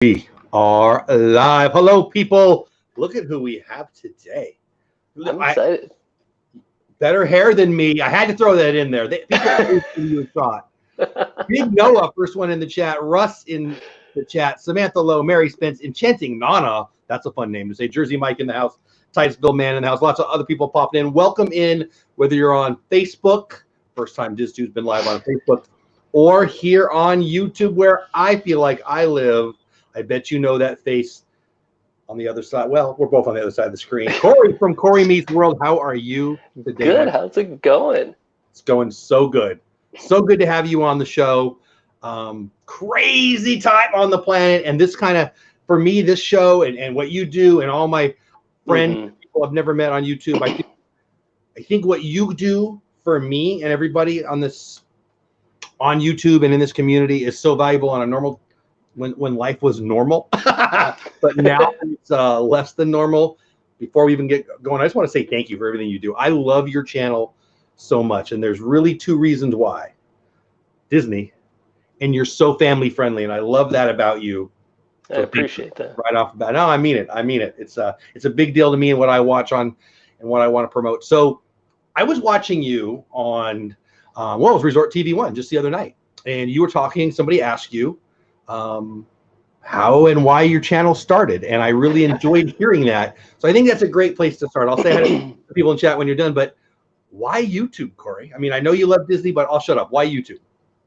We are live. Hello, people. Look at who we have today. I'm excited. Better hair than me. I had to throw that in there. People you thought. Big Noah, first one in the chat. Russ in the chat. Samantha Lowe, Mary Spence, Enchanting Nana. That's a fun name to say. Jersey Mike in the house. Titusville Man in the house. Lots of other people popping in. Welcome in, whether you're on Facebook, first time DisTube's been live on Facebook, or here on YouTube, where I feel like I live. I bet you know that face on the other side. Well, we're both on the other side of the screen. Cory from Cory Meets World. How are you today? Good. How's it going? It's going so good. So good to have you on the show. Crazy time on the planet. And this kind of, for me, this show and what you do and all my friends, people I've never met on YouTube, I think what you do for me and everybody on this, on YouTube and in this community is so valuable on a normal, when life was normal, but now it's less than normal. Before we even get going, I just want to say thank you for everything you do. I love your channel so much, and there's really two reasons why. Disney, and you're so family friendly, and I love that about you. I appreciate that. Right off the bat. No, I mean it. I mean it. It's a big deal to me and what I watch on and what I want to promote. So I was watching you on it was Resort TV 1 just the other night, and you were talking, somebody asked you how and why your channel started, and I really enjoyed hearing that. So I think that's a great place to start. I'll say hi to people in chat when you're done, but why YouTube, Cory? I mean, I know you love Disney, but I'll shut up. Why YouTube?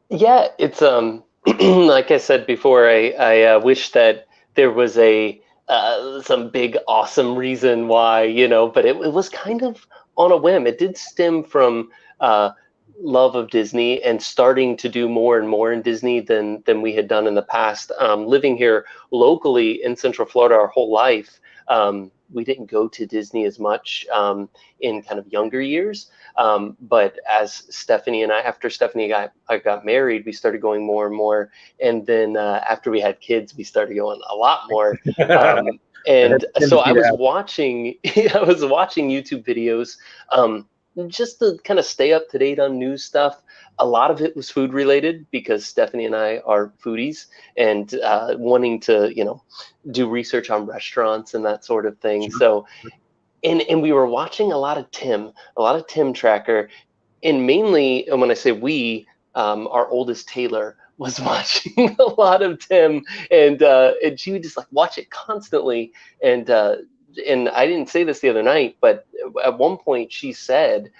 Yeah, it's like I said before, I wish that there was a some big awesome reason why, but it was kind of on a whim. It did stem from love of Disney and starting to do more and more in Disney than we had done in the past. Living here locally in Central Florida our whole life, we didn't go to Disney as much in kind of younger years. But as Stephanie and I, after Stephanie and I got married, we started going more and more. And then after we had kids, we started going a lot more. And so I was watching YouTube videos just to kind of stay up to date on news stuff. A lot of it was food related because Stephanie and I are foodies and wanting to, do research on restaurants and that sort of thing. Sure. So, and we were watching a lot of Tim Tracker, and mainly, and when I say we, our oldest Taylor was watching a lot of Tim, and she would just like watch it constantly. And I didn't say this the other night, but at one point she said,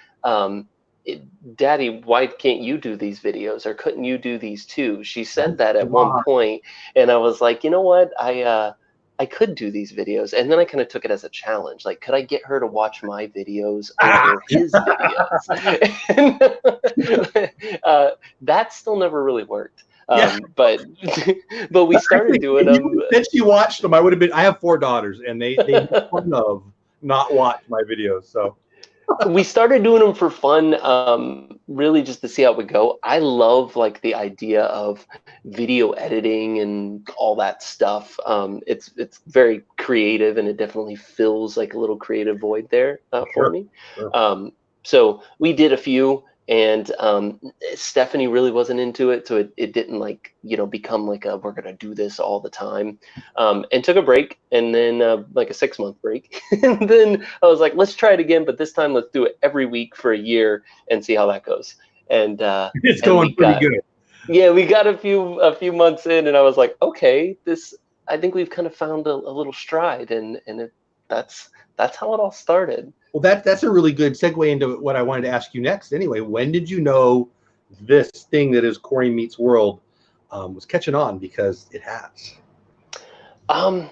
Daddy, why can't you do these videos, or couldn't you do these too? She said that at one point, and I was like, you know what, I could do these videos. And then I kind of took it as a challenge. Like, could I get her to watch my videos over his videos? And, that still never really worked. But we started doing them. Since you watched them, I have 4 daughters, and they fun of not watch my videos. So we started doing them for fun, really just to see how it would go. I love like the idea of video editing and all that stuff. It's very creative, and it definitely fills like a little creative void there for me. Sure. So we did a few. And Stephanie really wasn't into it, so it didn't like, become like we're gonna do this all the time. And took a break, and then like a 6-month break. And then I was like, let's try it again, but this time let's do it every week for a year and see how that goes. And it's going pretty good. Yeah, we got a few months in, and I was like, okay, I think we've kind of found a little stride, and that's how it all started. Well, that's a really good segue into what I wanted to ask you next. Anyway, when did you know this thing that is Cory Meets World was catching on? Because it has. So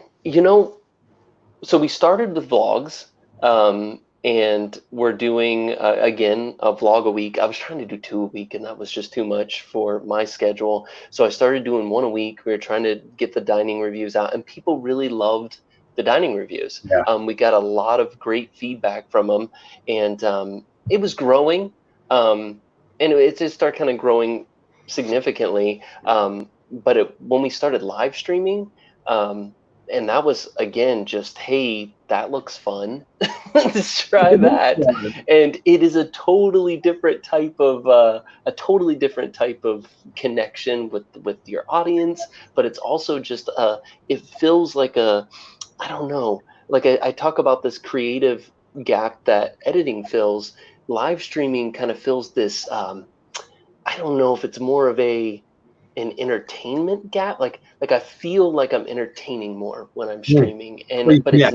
we started with vlogs, and we're doing, again, a vlog a week. I was trying to do 2 a week, and that was just too much for my schedule. So I started doing 1 a week. We were trying to get the dining reviews out, and people really loved the dining reviews. Yeah. We got a lot of great feedback from them, and it was growing, and it just started kind of growing significantly. But when we started live streaming, and that was, again, just, hey, that looks fun. Let's try that. And it is a totally different type of connection with your audience, but it's also just it feels like I don't know, like I talk about this creative gap that editing fills. Live streaming kind of fills this, I don't know if it's more of an entertainment gap. Like I feel like I'm entertaining more when I'm streaming, but yeah,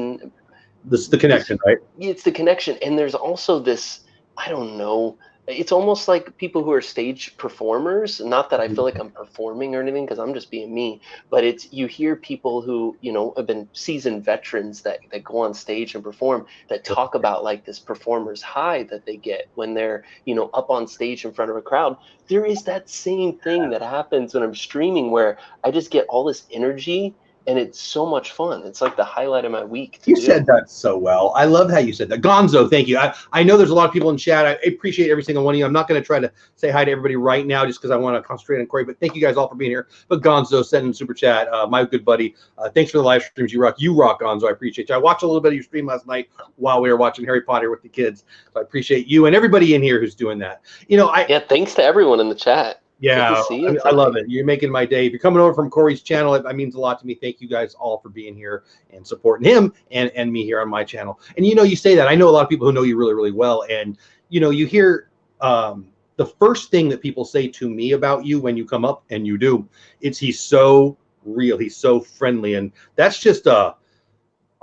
this is the connection, right? It's the connection, and there's also this, I don't know, it's almost like people who are stage performers. Not that I feel like I'm performing or anything, because I'm just being me, but it's, you hear people who, you know, have been seasoned veterans that go on stage and perform, that talk about like this performer's high that they get when they're, you know, up on stage in front of a crowd. There is that same thing that happens when I'm streaming, where I just get all this energy, and it's so much fun. It's like the highlight of my week to You do. said that so well. I love how you said that. Gonzo, thank you. I know there's a lot of people in chat. I appreciate every single one of you. I'm not going to try to say hi to everybody right now just because I want to concentrate on Cory, but thank you guys all for being here. But Gonzo sent in super chat. My good buddy, thanks for the live streams. You rock. You rock, Gonzo. I appreciate you. I watched a little bit of your stream last night while we were watching Harry Potter with the kids. So I appreciate you and everybody in here who's doing that. You know, yeah, thanks to everyone in the chat. Yeah, I love it. You're making my day. If you're coming over from Cory's channel, it means a lot to me. Thank you guys all for being here and supporting him and me here on my channel. And you know, you say that. I know a lot of people who know you really, really well. And you know, you hear the first thing that people say to me about you when you come up, and you do, it's he's so real, he's so friendly, and that's just I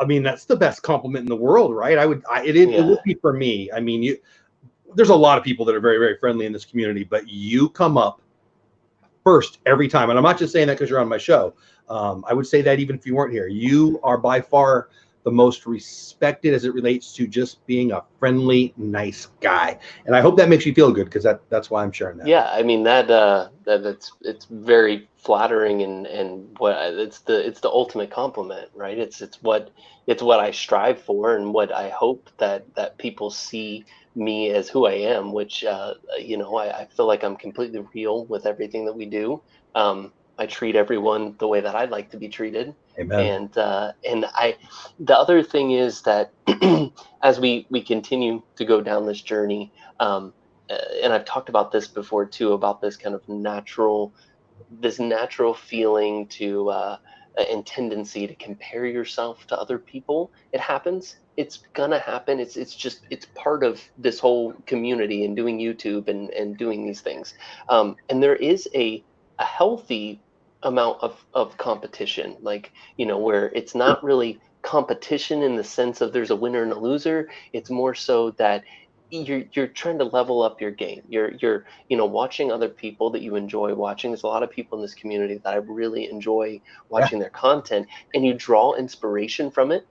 mean, that's the best compliment in the world, right? It would be for me. I mean, there's a lot of people that are very, very friendly in this community, but you come up first every time. And I'm not just saying that because you're on my show. I would say that even if you weren't here. You are by far the most respected as it relates to just being a friendly, nice guy. And I hope that makes you feel good, because that's why I'm sharing that. Yeah, I mean, it's very flattering, and what it's the ultimate compliment, right? It's what I strive for, and what I hope that people see me as who I am, which you know, I feel like I'm completely real with everything that we do. I treat everyone the way that I'd like to be treated. Amen. And the other thing is that as we continue to go down this journey, and I've talked about this before too, about this kind of natural feeling to and tendency to compare yourself to other people. It happens. It's gonna happen. It's part of this whole community and doing YouTube and doing these things. And there is a healthy amount of competition, like, you know, where it's not really competition in the sense of there's a winner and a loser. It's more so that you're trying to level up your game. You're you know, watching other people that you enjoy watching. There's a lot of people in this community that I really enjoy watching their content, and you draw inspiration from it.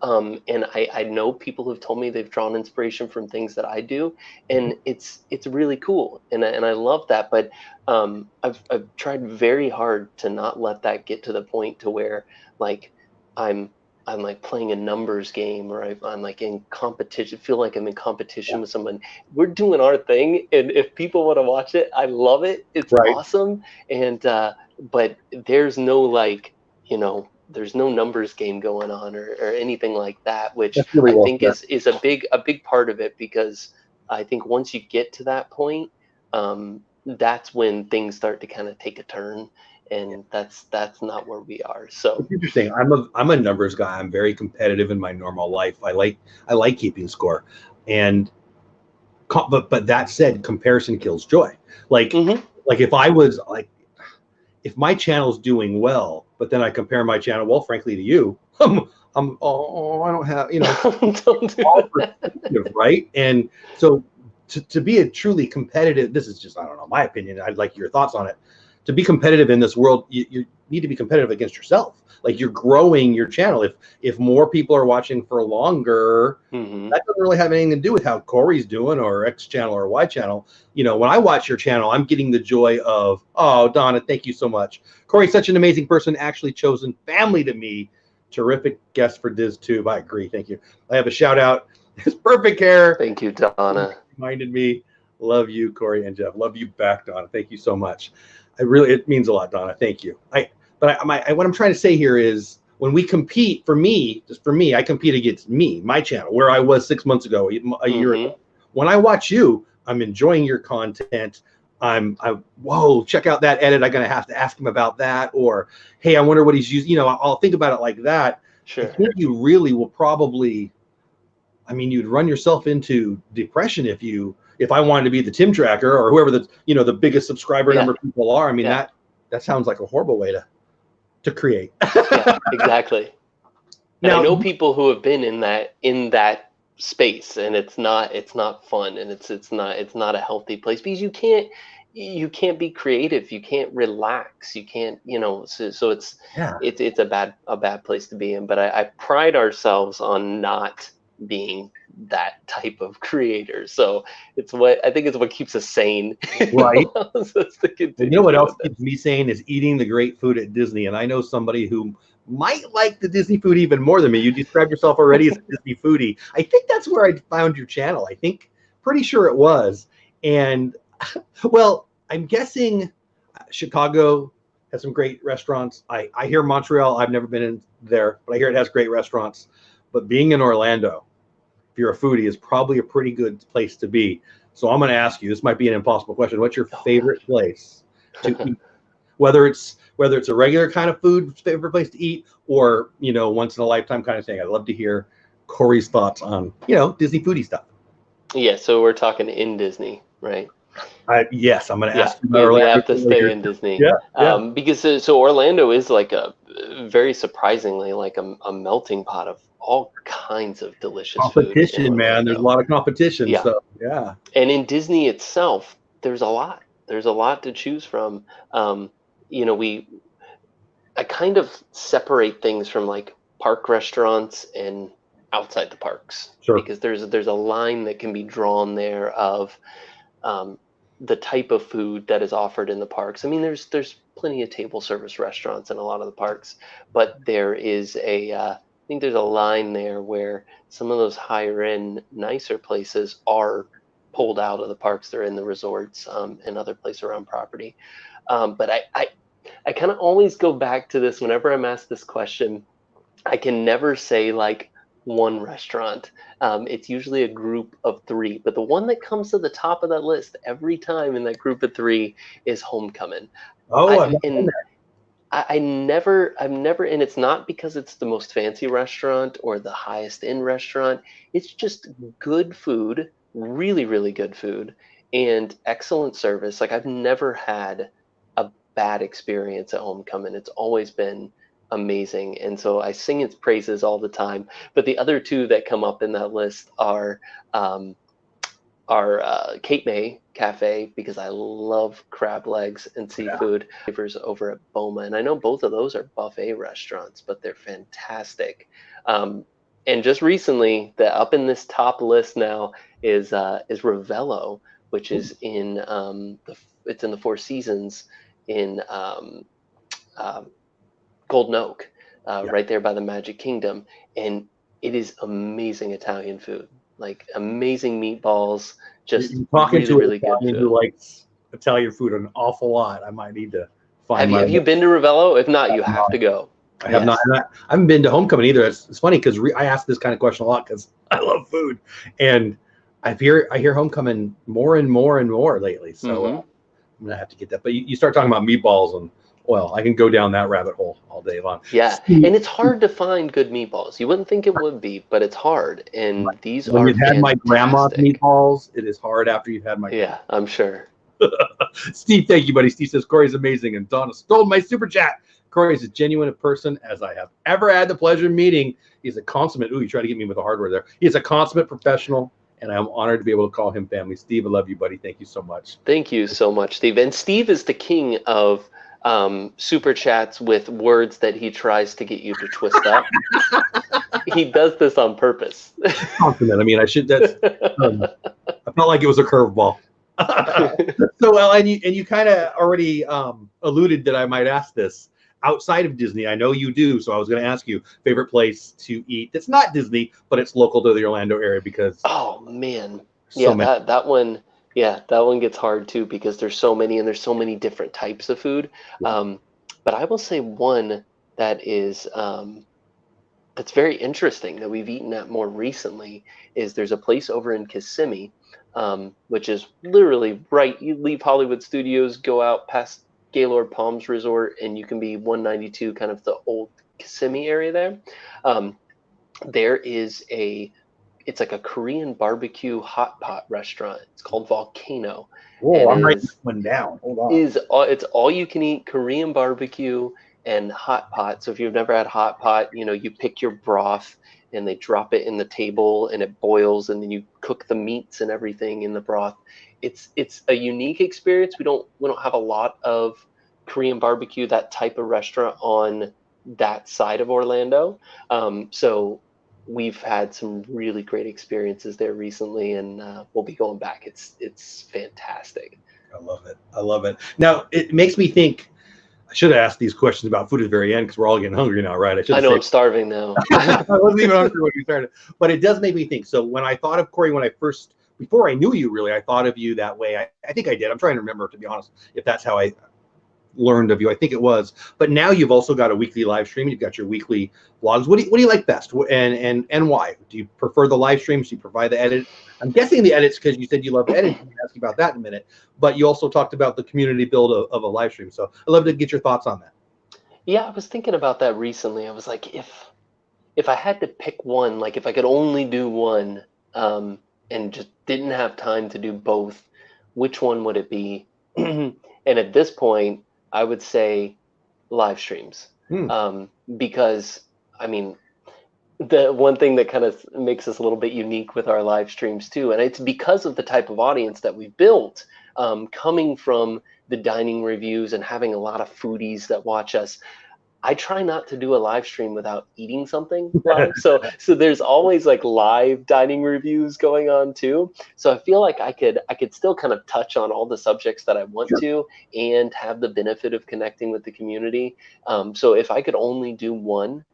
And I know people who've told me they've drawn inspiration from things that I do, and it's really cool, and I love that. But I've tried very hard to not let that get to the point to where, like, I'm like playing a numbers game, or I'm like in competition, feel like I'm in competition with someone. We're doing our thing, and if people want to watch it, I love it. It's awesome. And but there's no, like, you know, there's no numbers game going on or anything like that, which really I think is a big part of it, because I think once you get to that point, that's when things start to kind of take a turn, and that's not where we are. So it's interesting. I'm a numbers guy. I'm very competitive in my normal life. I like keeping score, and but that said, comparison kills joy. Like like if I was like, if my channel's doing well, but then I compare my channel, well, frankly, to you, I don't have, you know, don't do right? And so to be a truly competitive, this is just, I don't know, my opinion. I'd like your thoughts on it. To be competitive in this world, you need to be competitive against yourself. Like, you're growing your channel. If more people are watching for longer, that doesn't really have anything to do with how Cory's doing, or X channel or Y channel. You know, when I watch your channel, I'm getting the joy of, oh, Donna, thank you so much. Cory's such an amazing person, actually chosen family to me. Terrific guest for DisTube. I agree. Thank you. I have a shout out. His perfect hair. Thank you, Donna. Reminded me. Love you, Cory and Jeff. Love you back, Donna. Thank you so much. It means a lot, Donna. Thank you. What I'm trying to say here is, when we compete, for me, I compete against my channel, where I was 6 months ago, a year ago. When I watch you, I'm enjoying your content. Whoa, check out that edit. I'm gonna have to ask him about that, or hey, I wonder what he's using. I'll think about it like that. Sure. I think you really will probably, you'd run yourself into depression if I wanted to be the Tim Tracker or whoever the biggest subscriber number of people are. That sounds like a horrible way to create. Yeah, exactly. And I know people who have been in that space, and it's not fun, and it's not a healthy place, because you can't be creative, you can't relax, you can't, so it's a bad place to be in. But I pride ourselves on not being that type of creator, so I think it's what keeps us sane, right? You know what else keeps me sane is eating the great food at Disney. And I know somebody who might like the Disney food even more than me. You described yourself already as a Disney foodie. I think that's where I found your channel. Pretty sure it was. And well, I'm guessing Chicago has some great restaurants. I hear Montreal, I've never been in there, but I hear it has great restaurants. But being in Orlando, if you're a foodie, is probably a pretty good place to be. So I'm going to ask you, this might be an impossible question. What's your favorite place to eat? Whether it's a regular kind of food, favorite place to eat, or, once in a lifetime kind of thing. I'd love to hear Cory's thoughts on, Disney foodie stuff. Yeah. So we're talking in Disney, right? Yes, I'm going to ask you. We have to stay in Disney. Yeah. Because so Orlando is like very surprisingly like a melting pot of all kinds of delicious competition, man. There's a lot of competition. Yeah. So yeah. And in Disney itself, there's a lot to choose from. I kind of separate things from like park restaurants and outside the parks. Sure. Because there's a line that can be drawn there of the type of food that is offered in the parks. There's plenty of table service restaurants in a lot of the parks, but there is I think there's a line there where some of those higher end, nicer places are pulled out of the parks. They're in the resorts and other places around property. But I kind of always go back to this whenever I'm asked this question. I can never say like one restaurant. It's usually a group of three, but the one that comes to the top of that list every time in that group of three is Homecoming. I've never, and it's not because it's the most fancy restaurant or the highest end restaurant. It's just good food, really, really good food, and excellent service. Like, I've never had a bad experience at Homecoming. It's always been amazing, and so I sing its praises all the time. But the other two that come up in that list are Cape May Cafe, because I love crab legs and seafood. Flavors over at Boma, and I know both of those are buffet restaurants, but they're fantastic. And just recently, up in this top list now is Ravello, which is in it's in the Four Seasons in Golden Oak, right there by the Magic Kingdom, and it is amazing Italian food, like amazing meatballs. Just you're talking really, to really good food. Who likes Italian food an awful lot. I might need to find. Have you been to Ravello? If not, you have to go. I have not. I haven't been to Homecoming either. It's funny because I ask this kind of question a lot because I love food, and I hear Homecoming more and more and more lately. So I'm gonna have to get that. But you start talking about meatballs, and well, I can go down that rabbit hole all day long. Yeah, and it's hard to find good meatballs. You wouldn't think it would be, but it's hard. And these when are you've had my grandma's meatballs, it is hard after you've had my. Yeah, I'm sure. Steve, thank you, buddy. Steve says Cory's amazing, and Donna stole my super chat. Cory is as genuine a person as I have ever had the pleasure of meeting. He's a consummate. Ooh, you tried to get me with the hardware there. He's a consummate professional, and I'm honored to be able to call him family. Steve, I love you, buddy. Thank you so much. Thank you so much, Steve. And Steve is the king of super chats with words that he tries to get you to twist up. He does this on purpose. Consummate. I should. That's. I felt like it was a curveball. So well, and you kind of already alluded that I might ask this. Outside of Disney, I know you do, so I was going to ask you favorite place to eat that's not Disney, but it's local to the Orlando area, because oh man, that one, that one gets hard too, because there's so many, and there's so many different types of food. But I will say one that is that's very interesting that we've eaten at more recently is there's a place over in Kissimmee, which is literally right. You leave Hollywood Studios, go out past Gaylord Palms Resort, and you can be 192, kind of the old Kissimmee area there. There is it's like a Korean barbecue hot pot restaurant. It's called Volcano. Whoa, I'm writing this one down. Hold on. It's all you can eat Korean barbecue and hot pot. So if you've never had hot pot, you pick your broth and they drop it in the table and it boils, and then you cook the meats and everything in the broth. It's a unique experience. We don't have a lot of Korean barbecue, that type of restaurant on that side of Orlando. So we've had some really great experiences there recently, and we'll be going back. It's fantastic. I love it. I love it. Now, it makes me think, I should have asked these questions about food at the very end because we're all getting hungry now, right? I know I'm starving now. I wasn't even hungry when we started. But it does make me think. So when I thought of Cory, before I knew you really, I thought of you that way. I think I did. I'm trying to remember, to be honest, if that's how I learned of you. I think it was. But now you've also got a weekly live stream. You've got your weekly vlogs. What do you like best, and why? Do you prefer the live streams? Do you provide the edit? I'm guessing the edits because you said you love editing. I'll ask you about that in a minute. But you also talked about the community build of a live stream. So I'd love to get your thoughts on that. Yeah, I was thinking about that recently. I was like, if I had to pick one, like if I could only do one, and just didn't have time to do both, which one would it be? And at this point, I would say live streams, because I mean, the one thing that kind of makes us a little bit unique with our live streams too, and it's because of the type of audience that we've built, coming from the dining reviews and having a lot of foodies that watch us. I try not to do a live stream without eating something live. So there's always like live dining reviews going on too. So I feel like I could still kind of touch on all the subjects that I want to and have the benefit of connecting with the community. So if I could only do one,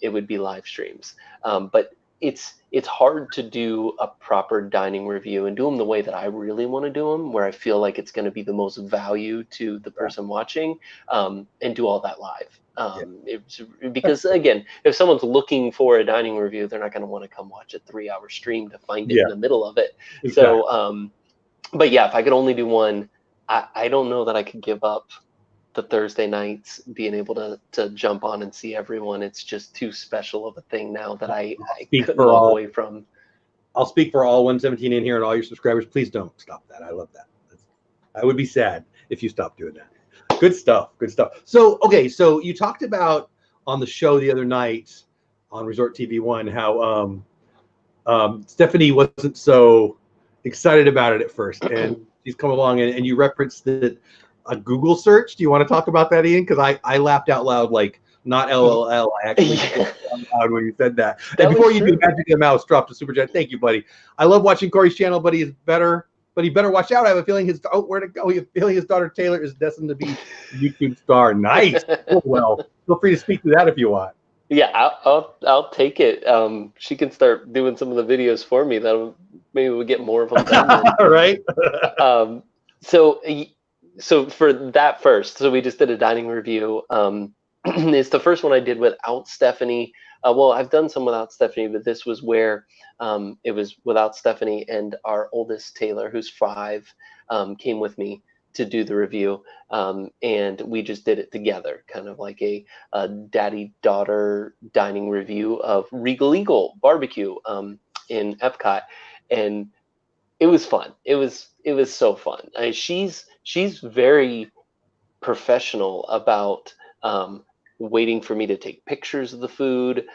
it would be live streams. But it's hard to do a proper dining review and do them the way that I really want to do them, where I feel like it's going to be the most value to the person watching, and do all that live. Because again, if someone's looking for a dining review, they're not going to want to come watch a 3-hour stream to find it in the middle of it. Exactly. So, but yeah, if I could only do one, I don't know that I could give up the Thursday nights being able to jump on and see everyone. It's just too special of a thing now that I couldn't walk away from. I'll speak for all 117 in here and all your subscribers. Please don't stop that. I love that. I would be sad if you stopped doing that. Good stuff. Good stuff. So, okay. So you talked about on the show the other night on Resort TV 1, how Stephanie wasn't so excited about it at first. And she's come along and you referenced that a Google search. Do you want to talk about that, Ian? Because I laughed out loud, like not LOL. I actually laughed out loud when you said that. And before you do, Magic the Mouse dropped a super chat. Thank you, buddy. I love watching Cory's channel, but he better watch out. I have a feeling where to go. I have a feeling his daughter Taylor is destined to be a YouTube star. Nice. Oh, well, feel free to speak to that if you want. Yeah, I'll take it. She can start doing some of the videos for me. Maybe we'll get more of them done. Right. So for that first, so we just did a dining review. It's the first one I did without Stephanie. Well, I've done some without Stephanie, but this was where it was without Stephanie, and our oldest Taylor, who's 5, came with me to do the review. And we just did it together, kind of like a daddy-daughter dining review of Regal Eagle Barbecue in Epcot. And it was fun. It was so fun. I mean, she's very professional about waiting for me to take pictures of the food.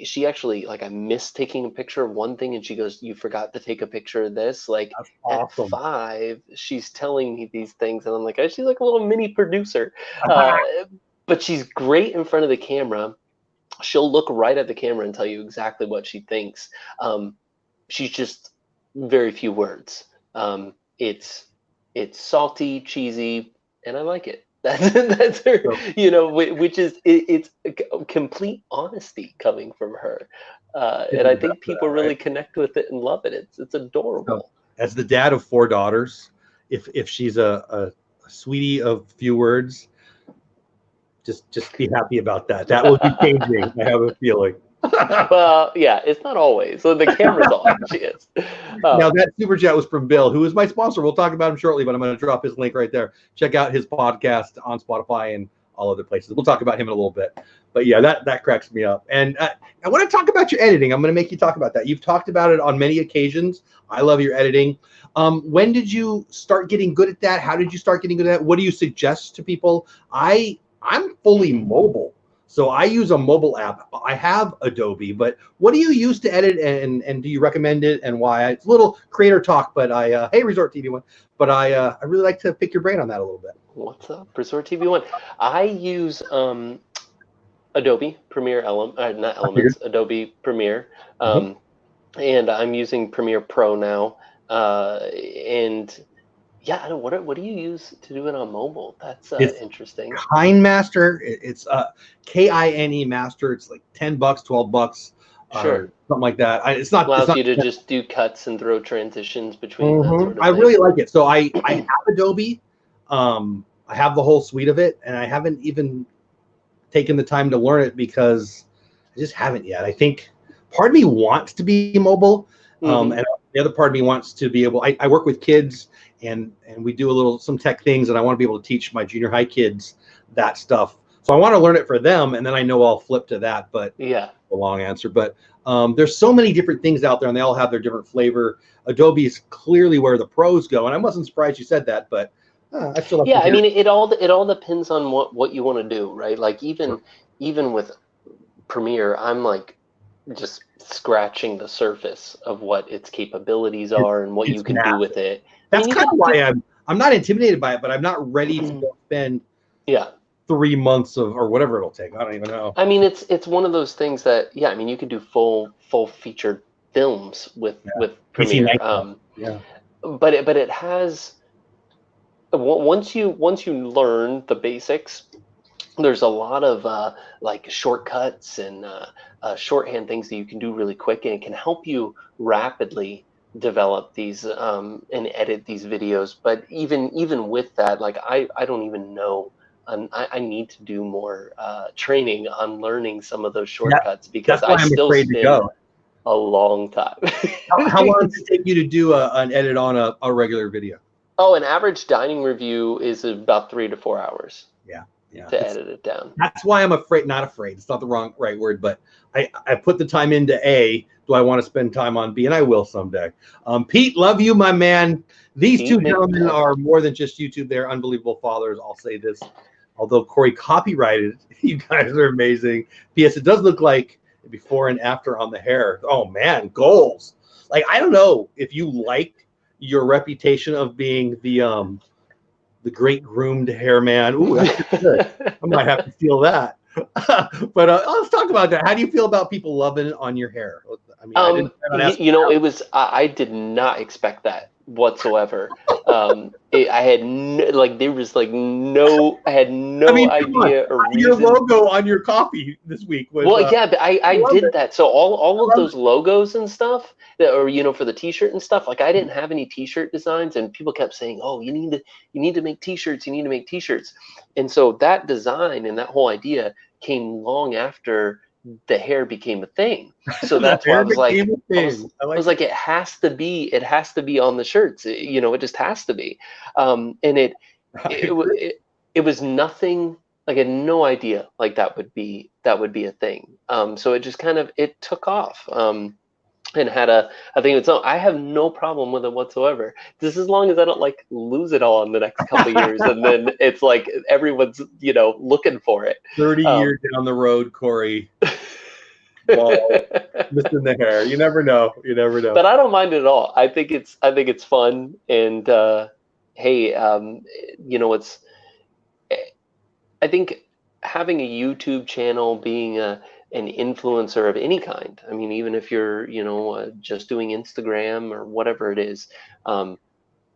She actually, like, I missed taking a picture of one thing and she goes, "You forgot to take a picture of this." Like, that's awesome. At 5, she's telling me these things and I'm like, she's like a little mini producer. But she's great in front of the camera. She'll look right at the camera and tell you exactly what she thinks. She's just very few words. It's salty, cheesy, and I like it. That's her, which is it's complete honesty coming from her, and I think people really connect with it and love it. It's adorable. As the dad of 4 daughters, if she's a sweetie of few words, Just be happy about that. That will be changing. I have a feeling. Well, yeah, it's not always. So the camera's on. She is. Now that super chat was from Bill, who is my sponsor. We'll talk about him shortly, but I'm going to drop his link right there. Check out his podcast on Spotify and all other places. We'll talk about him in a little bit. But yeah, that cracks me up. And I want to talk about your editing. I'm going to make you talk about that. You've talked about it on many occasions. I love your editing. When did you start getting good at that? How did you start getting good at that? What do you suggest to people? I'm fully mobile. So I use a mobile app. I have Adobe, but what do you use to edit, and do you recommend it, and why? It's a little creator talk, but hey, Resort TV One, but I really like to pick your brain on that a little bit. What's up, Resort TV One? I use Adobe Premiere not Elements, Adobe Premiere, and I'm using Premiere Pro now, and yeah, what do you use to do it on mobile? That's interesting. KineMaster. It's KINE Master. It's like $10, $12, sure, something like that. It's not allows it's not, you to just do cuts and throw transitions between. That sort of I really like it. So I have Adobe. I have the whole suite of it, and I haven't even taken the time to learn it because I just haven't yet. I think part of me wants to be mobile, and the other part of me wants to be able. I work with kids. And we do some tech things, and I want to be able to teach my junior high kids that stuff. So I want to learn it for them, and then I know I'll flip to that. But yeah, a long answer. But there's so many different things out there, and they all have their different flavor. Adobe is clearly where the pros go, and I wasn't surprised you said that. But I feel like I mean, it all depends on what you want to do, right? Like even with Premiere, I'm like just scratching the surface of what its capabilities are and what you can do with it. That's kind of why I'm not intimidated by it, but I'm not ready to spend 3 months or whatever it'll take. I don't even know. I mean, it's one of those things that I mean, you could do full featured films with Premiere. But it has once you learn the basics, there's a lot of like shortcuts and shorthand things that you can do really quick, and it can help you rapidly develop these and edit these videos. But even with that, like I don't even know. I need to do more training on learning some of those shortcuts because I still spend a long time. How long does it take you to do an edit on a regular video? Oh, an average dining review is about 3 to 4 hours. Yeah. To edit it down. That's why I'm not afraid. It's not the right word, but I put the time into A. Do I want to spend time on B? And I will someday. Pete, love you, my man. These two gentlemen are more than just YouTube. They're unbelievable fathers. I'll say this. Although Cory copyrighted, you guys are amazing. P.S. It does look like before and after on the hair. Oh, man, goals. Like, I don't know if you like your reputation of being the great groomed hair man. Ooh, that's good. I might have to steal that. But let's talk about that. How do you feel about people loving it on your hair? I mean, I did not expect that whatsoever. I had there was no idea or reason. Your logo on your coffee this week was but I did that. So all of those logos and stuff that are for the t-shirt and stuff, like I didn't have any t-shirt designs, and people kept saying, oh, you need to make t-shirts, and so that design and that whole idea came long after the hair became a thing. So that's why I was like, it has to be on the shirts. It just has to be. And it was nothing. Like I had no idea like that would be a thing. So it just it took off. And had a thing of its own. I have no problem with it whatsoever. Just as long as I don't lose it all in the next couple of years, and then it's like everyone's looking for it. 30 years down the road, Cory. Well, missing the hair. You never know. But I don't mind it at all. I think it's fun, and hey, it's. I think having a YouTube channel, being an influencer of any kind. I mean, even if you're, just doing Instagram or whatever it is,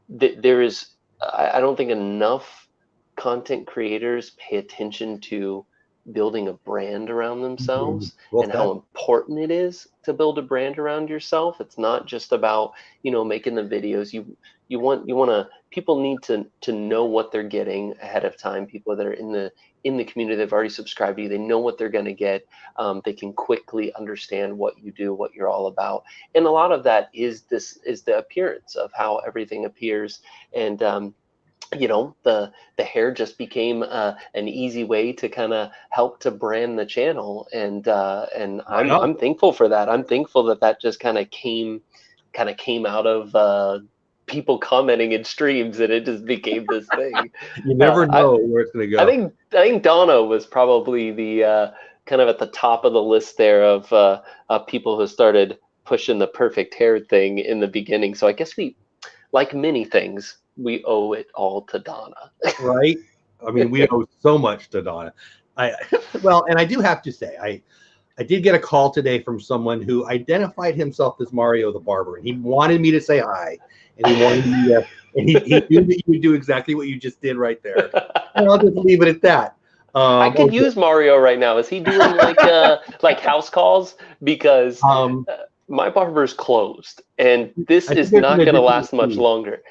there is. I don't think enough content creators pay attention to building a brand around themselves Well and said. how important it is to build a brand around yourself. It's not just about, making the videos. You want to, people need to know what they're getting ahead of time. People that are in the community, they've already subscribed to you, they know what they're going to get. They can quickly understand what you do, what you're all about. And a lot of that is the appearance of how everything appears. And the hair just became an easy way to kind of help to brand the channel, and I'm thankful for that. I'm thankful that just kind of came out of people commenting in streams, and it just became this thing. You never know where it's going to go. I think Donna was probably the kind of at the top of the list there of people who started pushing the perfect hair thing in the beginning. So I guess we, like many things, we owe it all to Donna. Right? I mean, we owe so much to Donna. And I do have to say, I did get a call today from someone who identified himself as Mario the Barber, and he wanted me to say hi, and he wanted me to, and he knew that you would do exactly what you just did right there. And I'll just leave it at that. I could use Mario right now. Is he doing like house calls? Because my barber's closed, and this is not going to last much longer.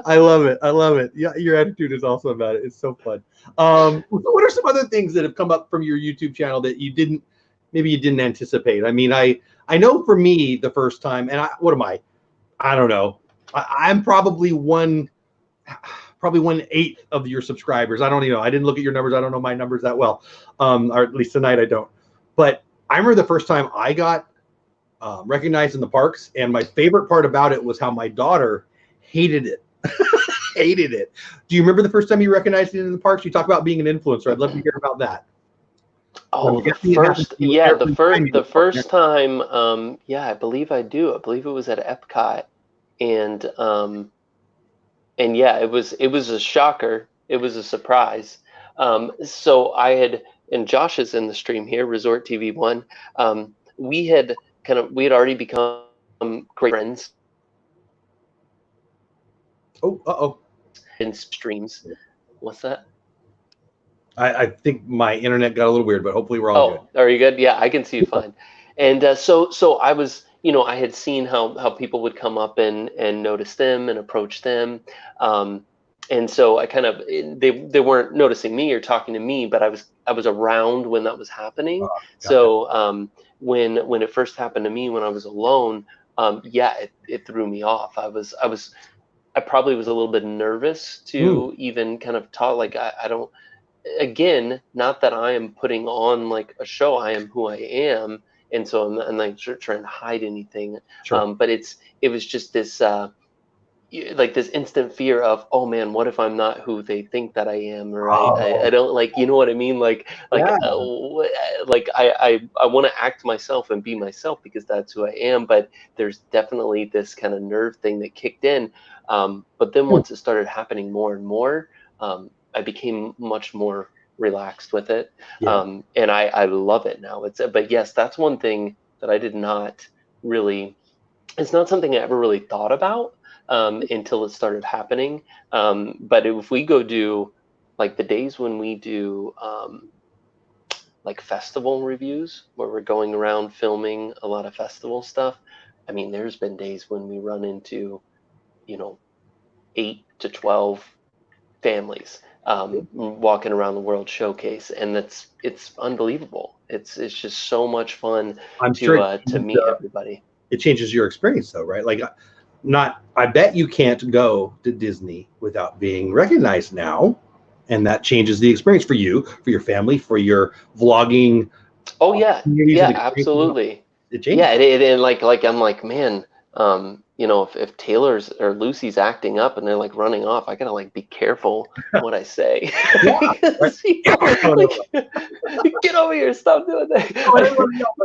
I love it. I love it. Yeah, your attitude is awesome about it. It's so fun. What are some other things that have come up from your YouTube channel that you didn't anticipate? I mean, I know for me the first time, and what am I? I don't know. I'm probably 1/8 of your subscribers. I don't even know. I didn't look at your numbers. I don't know my numbers that well, or at least tonight I don't. But I remember the first time I got recognized in the parks, and my favorite part about it was how my daughter hated it. Hated it. Do you remember the first time you recognized it in the parks? You talk about being an influencer. I'd love to hear about that. Oh, the first time, yeah, I believe I do. I believe it was at Epcot, and yeah, it was a shocker. It was a surprise. So I had, and Josh is in the stream here, Resort TV 1. We had already become great friends. Oh, in streams. What's that? I think my internet got a little weird, but hopefully we're all good. Are you good? Yeah, I can see you fine. And so I was, I had seen how people would come up and notice them and approach them. And so I kind of, they weren't noticing me or talking to me, but I was around when that was happening. So when it first happened to me when I was alone, yeah, it threw me off. I probably was a little bit nervous to even kind of talk. Like I don't, again, not that I am putting on like a show. I am who I am, and so I'm like trying to hide anything. Sure. But it was just this like this instant fear of, oh man, what if I'm not who they think that I am, or I don't, like, you know what I mean, like yeah. I want to act myself and be myself because that's who I am, but there's definitely this kind of nerve thing that kicked in. But then once it started happening more and more, I became much more relaxed with it. Yeah. And I love it now. But yes, that's one thing that I did not really, it's not something I ever really thought about until it started happening. But if we go do, like the days when we do like festival reviews, where we're going around filming a lot of festival stuff, I mean, there's been days when we run into, 8 to 12 families walking around the World Showcase, and it's unbelievable. It's just so much fun to meet everybody. It changes your experience though, right? Like I bet you can't go to Disney without being recognized now, and that changes the experience for you, for your family, for your vlogging. Oh yeah, yeah, absolutely. It changes. Yeah, and like I'm like, man, if Taylor's or Lucy's acting up and they're like running off, I gotta like be careful what I say. Get over here, stop doing that.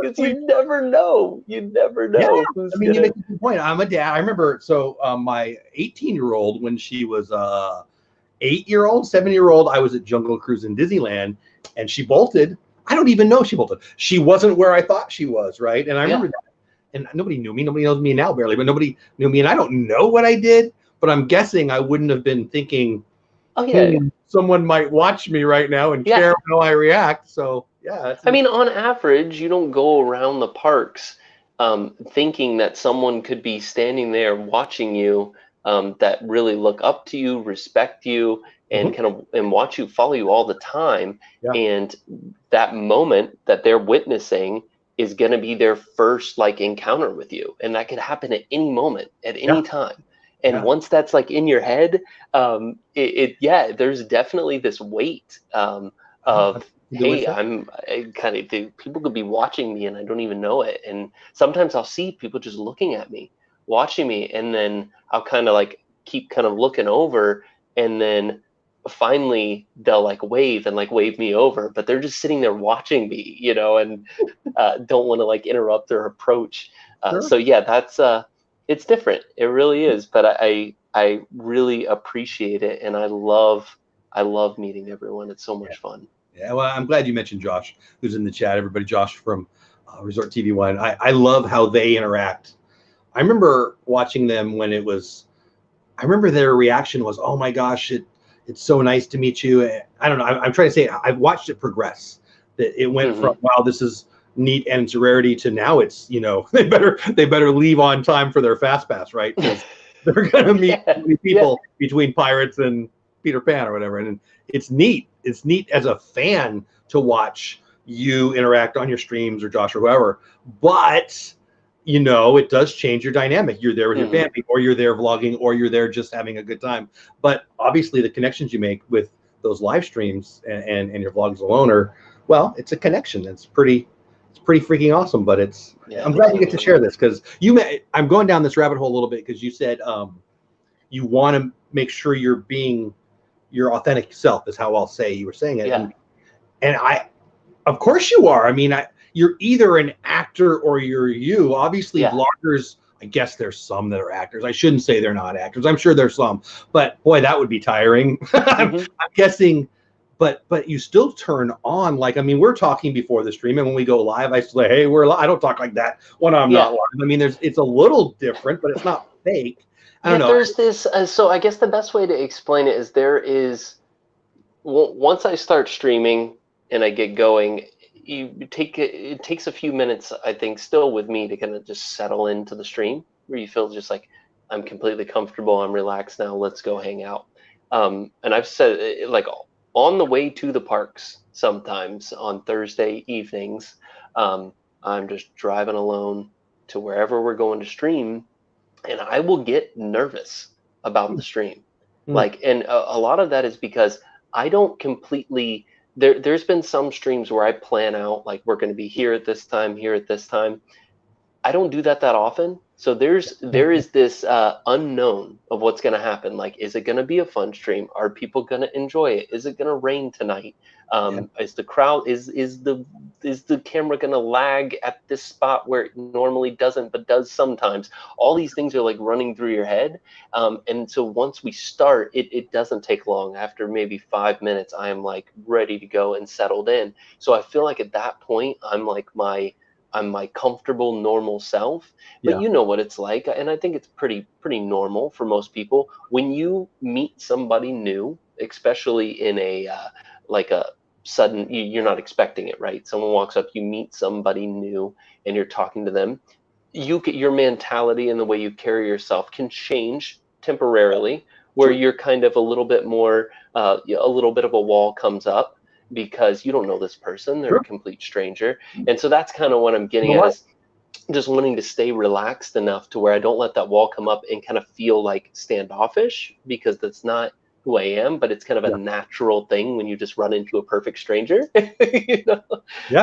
Because you never know. You never know. Yeah. I mean, you make a good point. I'm a dad. I remember, my 18-year-old, when she was 8-year-old, 7-year-old, I was at Jungle Cruise in Disneyland, and she bolted. I don't even know she bolted. She wasn't where I thought she was, right? And I remember that. And nobody knew me. Nobody knows me now, barely, but nobody knew me. And I don't know what I did, but I'm guessing I wouldn't have been thinking, Oh yeah. Someone might watch me right now and care how I react. So yeah. I mean, on average, you don't go around the parks thinking that someone could be standing there watching you that really look up to you, respect you, and kind of and watch you, follow you all the time. Yeah. And that moment that they're witnessing is going to be their first like encounter with you, and that could happen at any moment, at any time. And once that's like in your head, there's definitely this weight of hey, people could be watching me and I don't even know it. And sometimes I'll see people just looking at me, watching me, and then I'll kind of like keep kind of looking over, and then finally they'll like wave me over, but they're just sitting there watching me, and don't want to like interrupt their approach. So yeah, that's it's different. It really is. But I really appreciate it, and I love meeting everyone. It's so much fun. Yeah, well, I'm glad you mentioned Josh, who's in the chat. Everybody, Josh from Resort TV One. I love how they interact. I remember watching them when it was. I remember their reaction was, "Oh my gosh, it's so nice to meet you." I don't know. I'm trying to say I've watched it progress. That it went from wow, this is neat and it's a rarity to now it's they better leave on time for their fast pass, right? Because they're gonna meet people between Pirates and Peter Pan or whatever, and it's neat. It's neat as a fan to watch you interact on your streams or Josh or whoever, but it does change your dynamic. You're there with your family, or you're there vlogging, or you're there just having a good time. But obviously the connections you make with those live streams and your vlogs alone it's a connection. It's pretty freaking awesome. But I'm glad you get to share this, because I'm going down this rabbit hole a little bit, because you said you want to make sure you're being your authentic self, is how I'll say you were saying it. Yeah. And of course you are. I mean, you're either an actor or you're you. Obviously, vloggers, I guess there's some that are actors. I shouldn't say they're not actors. I'm sure there's some, but boy, that would be tiring. I'm guessing, but you still turn on. Like, I mean, we're talking before the stream, and when we go live, I say, hey, I don't talk like that when I'm not live. I mean, it's a little different, but it's not fake. I don't know. There's this. So I guess the best way to explain it is once I start streaming and I get going, it takes a few minutes, I think, still with me to kind of just settle into the stream, where you feel just like I'm completely comfortable, I'm relaxed now, let's go hang out. And I've said, like, on the way to the parks, sometimes on Thursday evenings, I'm just driving alone to wherever we're going to stream, and I will get nervous about the stream. Like, and a lot of that is because I don't completely, there's been some streams where I plan out, like, we're going to be here at this time, here at this time. I don't do that often. So there is this unknown of what's going to happen. Like, is it going to be a fun stream? Are people going to enjoy it? Is it going to rain tonight? Is the crowd, is the camera going to lag at this spot where it normally doesn't, but does sometimes? All these things are like running through your head. And so once we start, it doesn't take long. After maybe 5 minutes, I am like ready to go and settled in. So I feel like at that point, I'm my comfortable, normal self. But you know what it's like, and I think it's pretty normal for most people. When you meet somebody new, especially in a like a sudden, you're not expecting it, right? Someone walks up, you meet somebody new, and you're talking to them. Your mentality and the way you carry yourself can change temporarily, where you're kind of a little bit more, a little bit of a wall comes up, because you don't know this person, they're a complete stranger. And so that's kind of what I'm getting at, is just wanting to stay relaxed enough to where I don't let that wall come up and kind of feel like standoffish, because that's not who I am, but it's kind of a natural thing when you just run into a perfect stranger.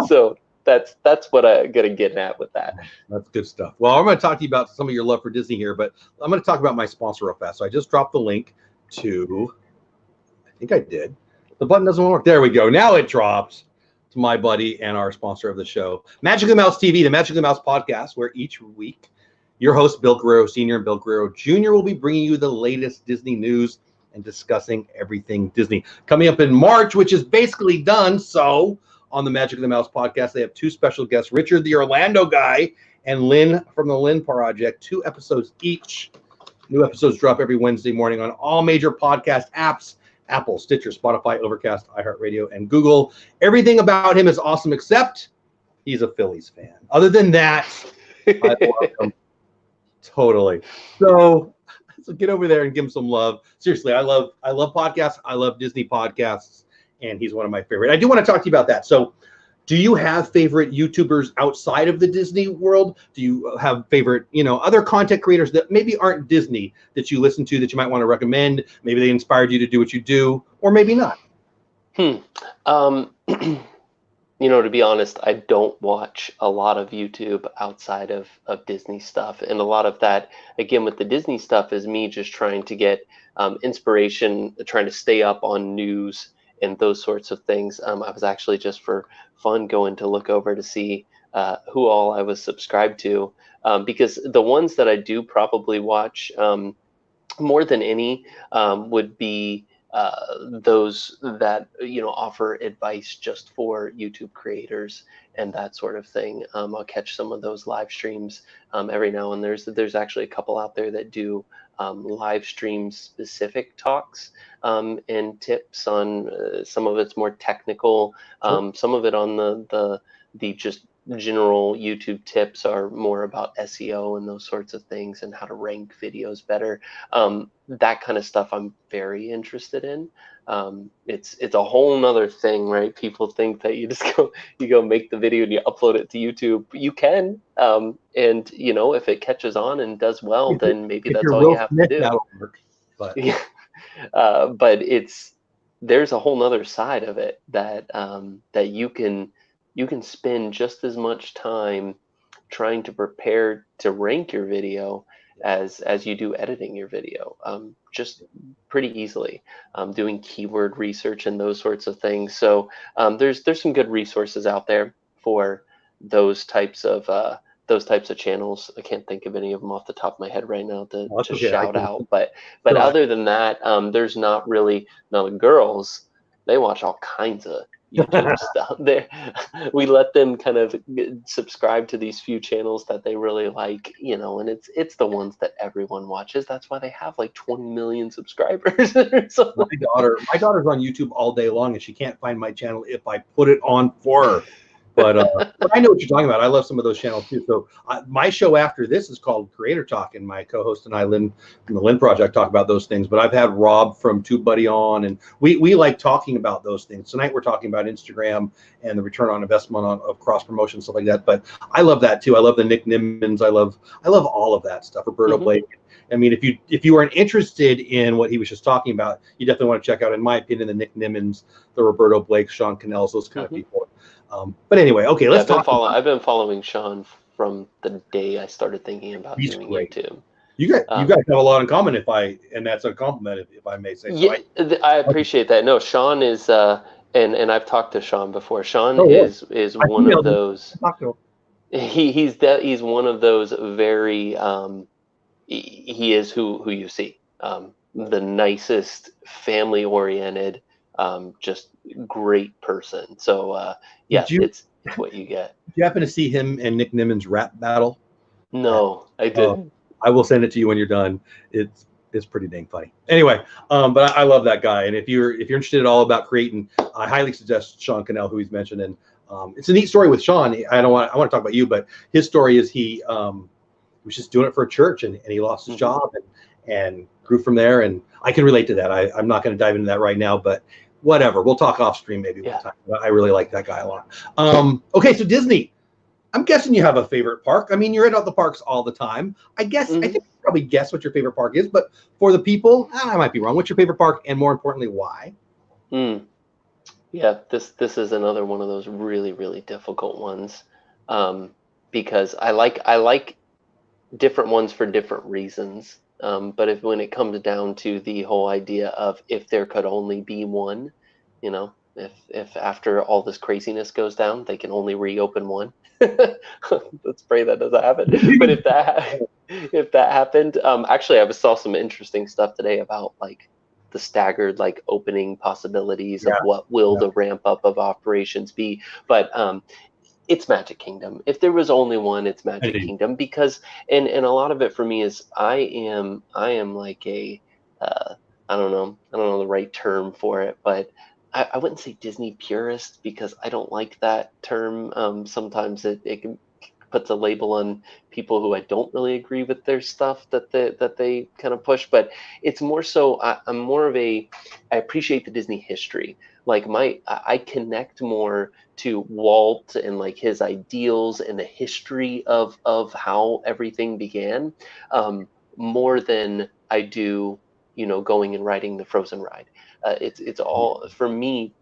So that's what I'm gonna get at with that. That's good stuff. Well, I'm going to talk to you about some of your love for Disney here, but I'm going to talk about my sponsor real fast. So I just dropped the link to, I think I did. The button doesn't work. There we go. Now it drops to my buddy and our sponsor of the show, Magically Mouse TV, the Magically Mouse podcast, where each week your host, Bill Guerrero Sr. and Bill Guerrero Jr. will be bringing you the latest Disney news and discussing everything Disney. Coming up in March, which is basically done. So on the Magic of the Mouse podcast, they have two special guests, Richard, the Orlando guy, and Lynn from the Lynn Project, 2 episodes each. New episodes drop every Wednesday morning on all major podcast apps Apple, Stitcher, Spotify, Overcast, iHeartRadio, and Google. Everything about him is awesome, except he's a Phillies fan. Other than that, I love him totally. So get over there and give him some love. Seriously, I love podcasts. I love Disney podcasts, and he's one of my favorite. I do want to talk to you about that. So do you have favorite YouTubers outside of the Disney world? Do you have favorite, other content creators that maybe aren't Disney that you listen to that you might want to recommend? Maybe they inspired you to do what you do, or maybe not. To be honest, I don't watch a lot of YouTube outside of Disney stuff. And a lot of that, again, with the Disney stuff is me just trying to get inspiration, trying to stay up on news and those sorts of things. I was actually just for fun going to look over to see who all I was subscribed to, because the ones that I do probably watch more than any would be those that offer advice just for YouTube creators and that sort of thing. I'll catch some of those live streams every now and there's actually a couple out there that do live stream specific talks and tips on some of it's more technical. Some of it on the just general YouTube tips are more about SEO and those sorts of things and how to rank videos better. That kind of stuff I'm very interested in. It's a whole nother thing, right? People think that you just go make the video and you upload it to YouTube. You can, and if it catches on and does well, then maybe that's all you have to do. That'll work, but yeah. But there's a whole nother side of it that that you can spend just as much time trying to prepare to rank your video as you do editing your video, just pretty easily, doing keyword research and those sorts of things. So there's some good resources out there for those types of channels. I can't think of any of them off the top of my head right now to shout out, but other than that, there's not really. Now the girls, they watch all kinds of YouTube stuff there. We let them kind of subscribe to these few channels that they really like, and it's the ones that everyone watches. That's why they have like 20 million subscribers. My daughter's on YouTube all day long, and she can't find my channel if I put it on for her. But I know what you're talking about. I love some of those channels too. So my show after this is called Creator Talk, and my co-host and I, Lynn from the Lynn Project, talk about those things. But I've had Rob from TubeBuddy on, and we like talking about those things. Tonight we're talking about Instagram and the return on investment of cross promotion, stuff like that. But I love that too. I love the Nick Nimmons. I love all of that stuff. Roberto Blake. I mean, if you aren't interested in what he was just talking about, you definitely want to check out, in my opinion, the Nick Nimmons, the Roberto Blake, Sean Cannells, those kind of people. But anyway, okay, let's talk. I've been following Sean from the day I started thinking about doing YouTube. You guys have a lot in common, and that's a compliment, if I may say. Yeah, so I appreciate that. No, Sean is, and I've talked to Sean before. Sean is one of those. He's one of those very. He is who you see. The nicest, family-oriented, just great person. So it's what you get. Did you happen to see him and Nick Nimmons' rap battle? No, I didn't. I will send it to you when you're done. It's pretty dang funny. Anyway, but I love that guy, and if you're interested at all about creating, I highly suggest Sean Cannell, who he's mentioned. And it's a neat story with Sean. I want to talk about you, but his story is he was just doing it for a church, and he lost his job and grew from there. And I can relate to that. I'm not going to dive into that right now, but whatever. We'll talk off stream maybe one time. I really like that guy a lot. Okay, so Disney. I'm guessing you have a favorite park. I mean, you're at all the parks all the time. I think you probably guess what your favorite park is, but for the people, I might be wrong. What's your favorite park, and more importantly, why? Yeah, this is another one of those really, really difficult ones, because I like different ones for different reasons. But when it comes down to the whole idea of if there could only be one, if after all this craziness goes down, they can only reopen one. Let's pray that doesn't happen. But if that happened, actually, I saw some interesting stuff today about like the staggered like opening possibilities of what will the ramp up of operations be. But it's Magic Kingdom. If there was only one, it's Magic Kingdom, because and a lot of it for me is I'm I don't know the right term for it, but I wouldn't say Disney purist because I don't like that term. Sometimes it can puts a label on people who I don't really agree with their stuff that they kind of push. But it's more so I'm more of I appreciate the Disney history. Like I connect more to Walt and like his ideals and the history of how everything began, more than I do, going and riding the Frozen ride. It's all for me.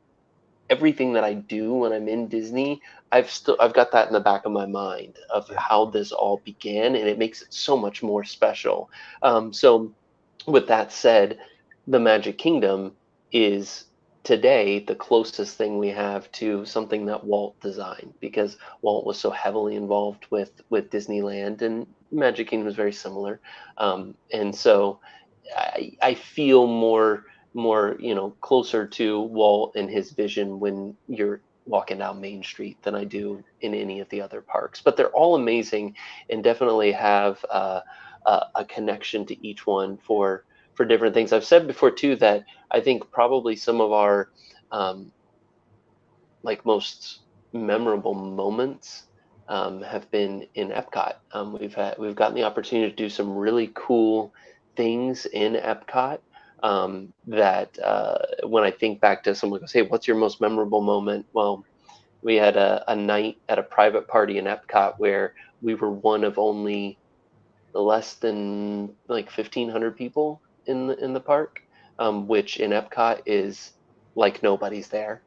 Everything that I do when I'm in Disney, I've got that in the back of my mind of how this all began, and it makes it so much more special. So, with that said, the Magic Kingdom is today the closest thing we have to something that Walt designed, because Walt was so heavily involved with Disneyland, and Magic Kingdom is very similar. And so I feel more, closer to Walt and his vision when you're walking down Main Street than I do in any of the other parks. But they're all amazing and definitely have a connection to each one for different things. I've said before too that I think probably some of our like most memorable moments have been in Epcot. We've gotten the opportunity to do some really cool things in Epcot, that when I think back to someone goes, hey, what's your most memorable moment? Well, we had a night at a private party in Epcot where we were one of only less than like 1,500 people in the park, which in Epcot is like nobody's there.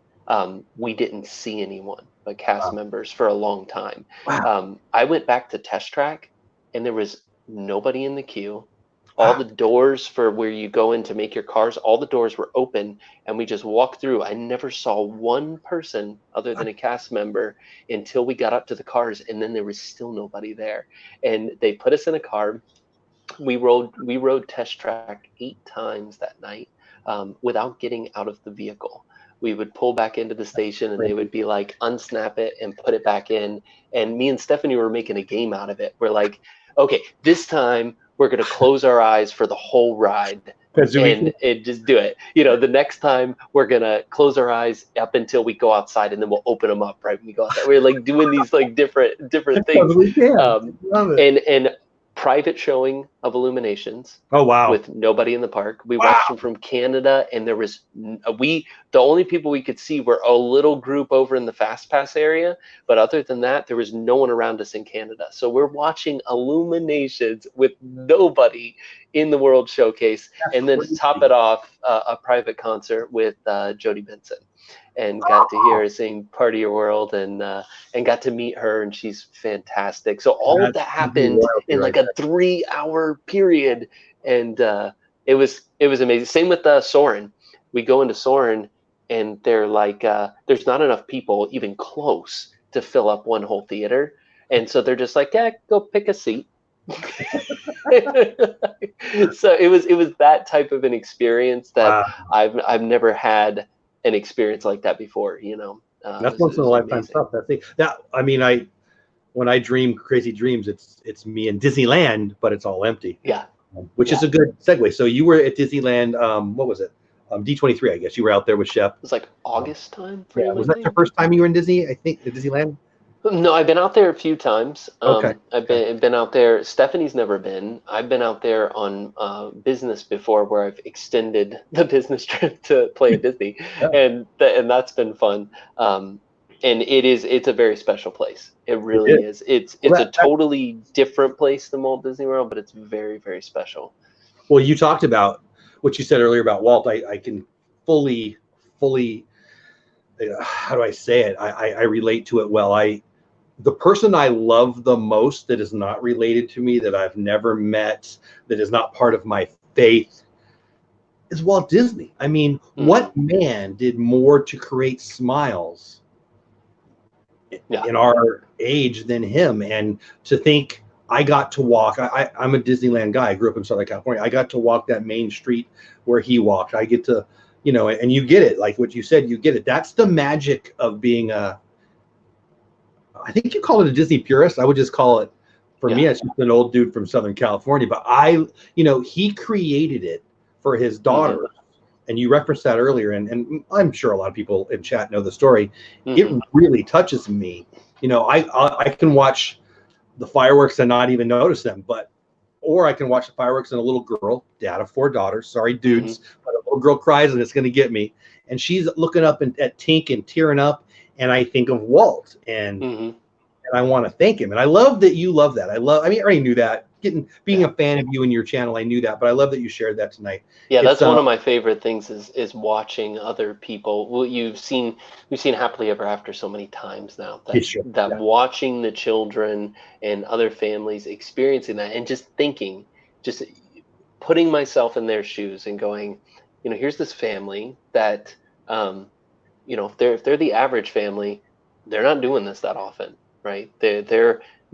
We didn't see anyone but cast members for a long time. Wow. I went back to Test Track and there was nobody in the queue. All the doors for where you go in to make your cars, all the doors were open, and we just walked through. I never saw one person other than a cast member until we got up to the cars, and then there was still nobody there. And they put us in a car. We rode Test Track 8 times that night, without getting out of the vehicle. We would pull back into the station and they would be like, unsnap it and put it back in. And me and Stephanie were making a game out of it. We're like, okay, this time we're going to close our eyes for the whole ride and just do it. The next time we're going to close our eyes up until we go outside, and then we'll open them up right when we go outside. We're like doing these like different things. Love it. And private showing of Illuminations. Oh, wow. With nobody in the park. We watched them from Canada, and there was the only people we could see were a little group over in the Fast Pass area, but other than that, there was no one around us in Canada. So we're watching Illuminations with nobody in the World Showcase. That's and then crazy. To top it off, a private concert with Jodie Benson. And got to hear her sing "Part of Your World," and got to meet her, and she's fantastic. So all of that happened in like a 3-hour period, and it was amazing. Same with Soarin'. We go into Soarin', and they're like, there's not enough people even close to fill up one whole theater, and so they're just like, yeah, go pick a seat. So it was that type of an experience that I've never had an experience like that before, That's once in a lifetime stuff. When I dream crazy dreams, it's me in Disneyland, but it's all empty. Yeah. Which is a good segue. So you were at Disneyland, what was it? D23, I guess. You were out there with Shep. It was like August time. Yeah. Was that your first time you were in Disney, I think, at Disneyland? No, I've been out there a few times. Okay. I've been out there. Stephanie's never been. I've been out there on business before, where I've extended the business trip to play at Disney, and that's been fun. And it's a very special place. It really is. It's a totally different place than Walt Disney World, but it's very, very special. Well, you talked about what you said earlier about Walt. I can fully, how do I say it? I relate to it well. The person I love the most that is not related to me, that I've never met, that is not part of my faith, is Walt Disney. I mean, what man did more to create smiles in our age than him? And to think I got to walk, I'm a Disneyland guy. I grew up in Southern California. I got to walk that main street where he walked. I get to, and you get it. Like what you said, you get it. That's the magic of being I think you call it a Disney purist. I would just call it, for me, it's just an old dude from Southern California. But he created it for his daughter. And you referenced that earlier, and I'm sure a lot of people in chat know the story. It really touches me. You know, I can watch the fireworks and not even notice them, or I can watch the fireworks and a little girl, dad of 4 daughters, sorry dudes, but a little girl cries and it's going to get me. And she's looking up at Tink and tearing up, and I think of Walt, and I want to thank him. And I love that you love that. I mean, I already knew that. Being a fan of you and your channel, I knew that, but I love that you shared that tonight. Yeah, that's one of my favorite things is watching other people. Well, we've seen Happily Ever After so many times now that watching the children and other families experiencing that, and just thinking, just putting myself in their shoes and going, you know, here's this family that, you know, if they're the average family, they're not doing this that often, right?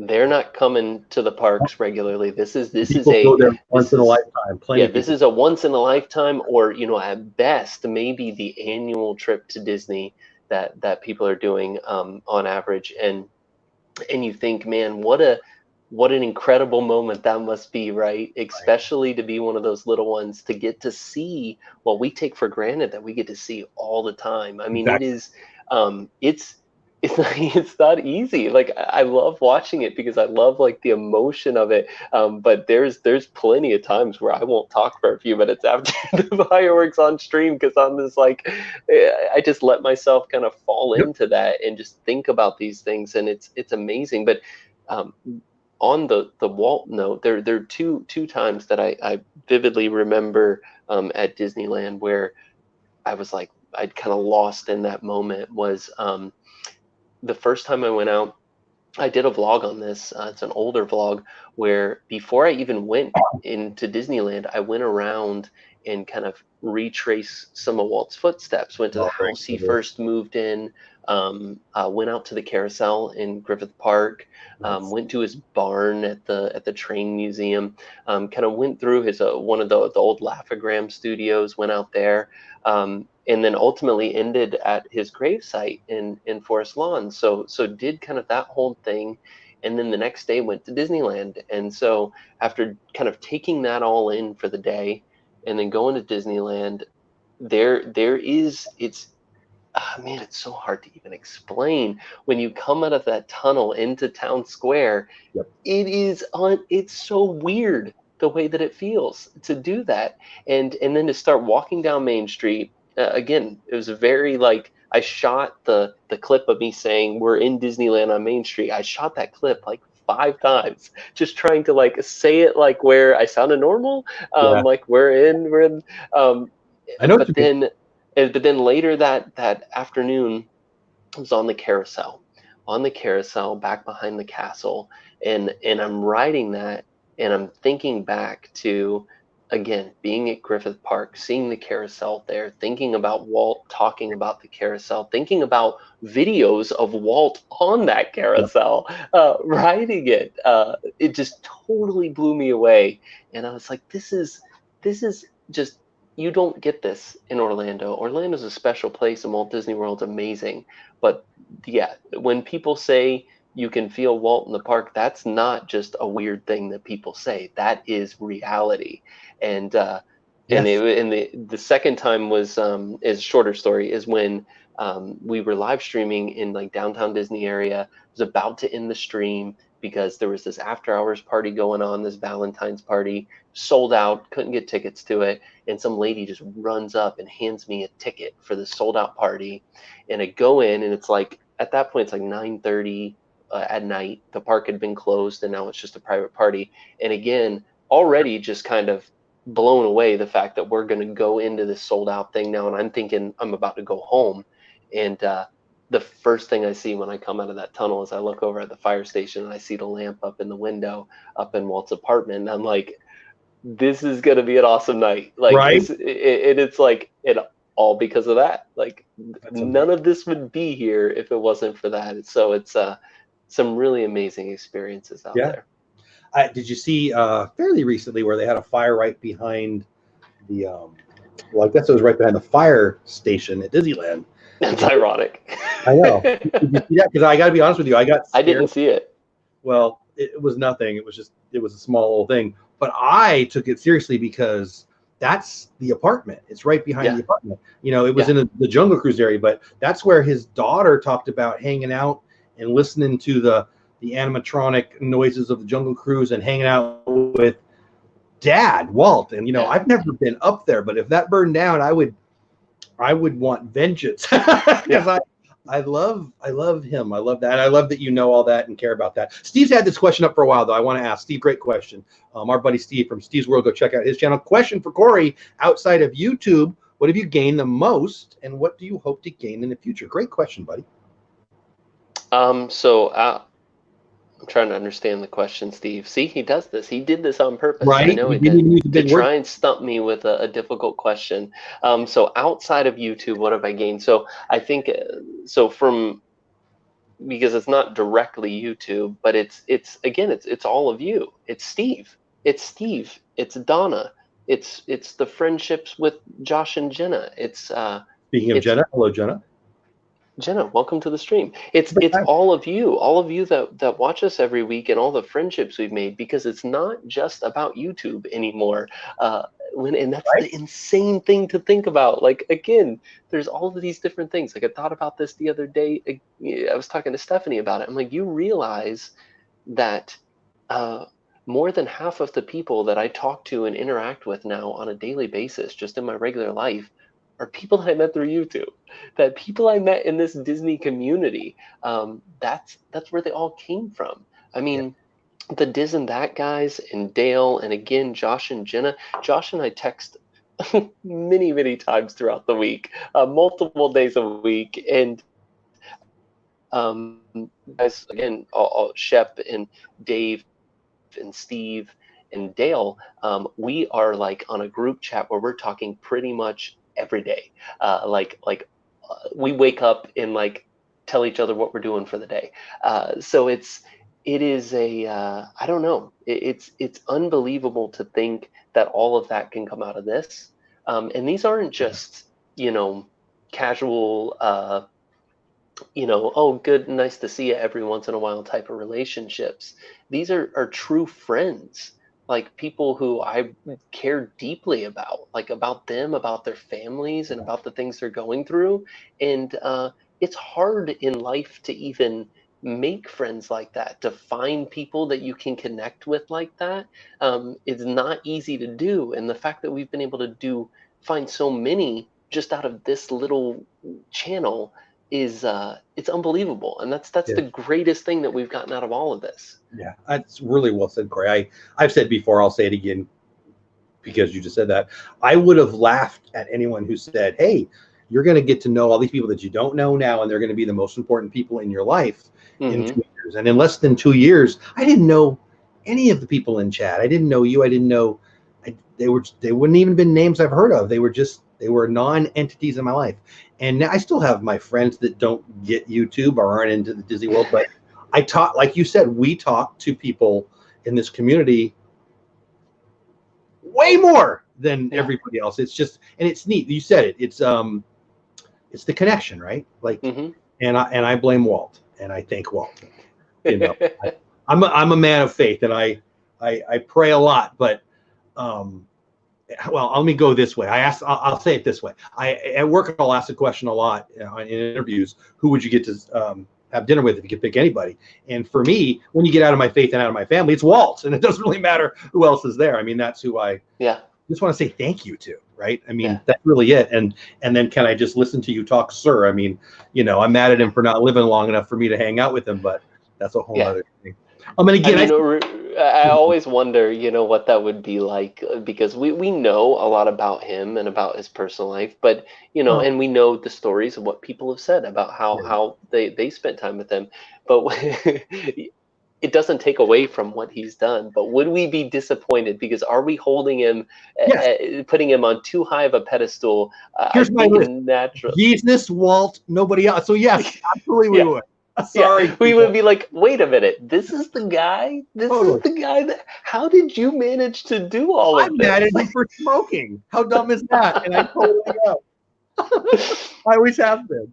They're not coming to the parks regularly. This is a once in a lifetime. This is a once in a lifetime, or, you know, at best maybe the annual trip to Disney that people are doing on average. And you think, man, what an incredible moment that must be, right? Especially to be one of those little ones, to get to see what we take for granted that we get to see all the time. I mean, it is it's not easy. Like, I love watching it because I love like the emotion of it. But there's plenty of times where I won't talk for a few minutes after the fireworks on stream, because I'm just like, I just let myself kind of fall into that and just think about these things, and it's amazing. But on the Walt note, there are two times that I vividly remember at Disneyland where I was like, I'd kind of lost in that moment. Was the first time I went out, I did a vlog on this. It's an older vlog where before I even went into Disneyland, I went around and kind of retraced some of Walt's footsteps. Went to the house he first moved in, went out to the carousel in Griffith Park, went to his barn at the train museum, kind of went through his one of the old Laugh-O-Gram studios, went out there, and then ultimately ended at his gravesite in Forest Lawn. So did kind of that whole thing, and then the next day went to Disneyland. And so after kind of taking that all in for the day, and then going to Disneyland, it's so hard to even explain. When you come out of that tunnel into Town Square, it's so weird the way that it feels to do that, and then to start walking down Main Street. Again, it was very like, I shot the clip of me saying we're in Disneyland on Main Street. I shot that clip like 5 times, just trying to like say it like where I sounded normal, like we're in. I know. But then later that afternoon, I was on the carousel back behind the castle, and I'm riding that, and I'm thinking back to, again, being at Griffith Park, seeing the carousel there, thinking about Walt talking about the carousel, thinking about videos of Walt on that carousel, riding it. It just totally blew me away. And I was like, this is just, you don't get this in Orlando. Orlando's a special place, and Walt Disney World's amazing. But yeah, when people say you can feel Walt in the park, that's not just a weird thing that people say. That is reality. And the second time was is a shorter story, is when we were live streaming in like downtown Disney area. It was about to end the stream because there was this after hours party going on, this Valentine's party, sold out, couldn't get tickets to it, and some lady just runs up and hands me a ticket for the sold out party. And I go in, and it's like, at that point it's like 9:30 at night. The park had been closed, and now it's just a private party. And again, already just kind of blown away the fact that we're going to go into this sold out thing now, and I'm thinking I'm about to go home. And the first thing I see when I come out of that tunnel is I look over at the fire station, and I see the lamp up in the window up in Walt's apartment, and I'm like, this is going to be an awesome night. Like, right? It's like, it all because of that. Like, none of this would be here if it wasn't for that. So it's some really amazing experiences out there. Did you see fairly recently where they had a fire right behind the well, I guess it was right behind the fire station at Disneyland? That's ironic. I know. Did you see that? Because I got to be honest with you, I didn't see it. Well, it was nothing. It was a small little thing. But I took it seriously because that's the apartment. It's right behind Yeah. the apartment. You know, it was in the Jungle Cruise area, but that's where his daughter talked about hanging out and listening to the animatronic noises of the Jungle Cruise and hanging out with Dad, Walt. And, you know, I've never been up there, but if that burned down, I would want vengeance because I love him. I love that. I love that you know all that and care about that. Steve's had this question up for a while, though. I want to ask Steve. Great question. Our buddy Steve from Steve's World. Go check out his channel. Question for Cory: outside of YouTube, what have you gained the most, and what do you hope to gain in the future? Great question, buddy. I'm trying to understand the question, Steve. See, he does this. He did this on purpose. Right? I know he did. To try and stump me with a difficult question. So outside of YouTube, what have I gained? So I think, because it's not directly YouTube, but it's all of you. It's Steve. It's Steve. It's Donna. It's the friendships with Josh and Jenna. Speaking of Jenna, hello, Jenna. Jenna, welcome to the stream. It's all of you that watch us every week, and all the friendships we've made, because it's not just about YouTube anymore. And that's the insane thing to think about. Like, again, there's all of these different things. Like, I thought about this the other day. I was talking to Stephanie about it. I'm like, you realize that more than half of the people that I talk to and interact with now on a daily basis, just in my regular life, are people that I met through YouTube. That people I met in this Disney community, that's where they all came from. I mean, the Diz and That guys, and Dale, and again, Josh and Jenna. Josh and I text many, many times throughout the week, multiple days a week. And guys, again, Shep and Dave and Steve and Dale, we are like on a group chat where we're talking pretty much every day. We wake up and like tell each other what we're doing for the day. So it is I don't know. It's unbelievable to think that all of that can come out of this. And these aren't just, casual, oh, good, nice to see you every once in a while type of relationships. These are true friends. Like, people who I care deeply about, like about them, about their families, and about the things they're going through. And it's hard in life to even make friends like that, to find people that you can connect with like that. It's not easy to do. And the fact that we've been able to find so many just out of this little channel is it's unbelievable. And that's the greatest thing that we've gotten out of all of this. Yeah, that's really well said, Cory. I've said before, I'll say it again because you just said that. I would have laughed at anyone who said, hey, you're going to get to know all these people that you don't know now, and they're going to be the most important people in your life in 2 years. And in less than 2 years, I didn't know any of the people in chat. I didn't know you. I didn't know. They wouldn't even been names I've heard of. They were non-entities in my life. And now I still have my friends that don't get YouTube or aren't into the Disney World, but I talk, like you said, we talk to people in this community way more than everybody else. It's just, and it's neat. You said it. It's the connection, right? Like, and I blame Walt, and I thank Walt. I'm a man of faith, and I pray a lot, but well, let me go this way. I'll say it this way. At work, I'll ask the question a lot in interviews: who would you get to have dinner with if you could pick anybody? And for me, when you get out of my faith and out of my family, it's Walt, and it doesn't really matter who else is there. I mean, that's who I just want to say thank you to, right? I mean, that's really it. And then can I just listen to you talk, sir? I mean, I'm mad at him for not living long enough for me to hang out with him, but that's a whole other thing. And again, I always wonder, what that would be like, because we know a lot about him and about his personal life, but and we know the stories of what people have said about how they spent time with him, but it doesn't take away from what he's done. But would we be disappointed? Because are we holding him, putting him on too high of a pedestal? Here's my list: Jesus, Walt, nobody else. So yes, absolutely we would. Sorry, we would be like, wait a minute, this is the guy. This is the guy that. How did you manage to do all of this? I'm mad at him for smoking. How dumb is that? And I totally know. I always have been.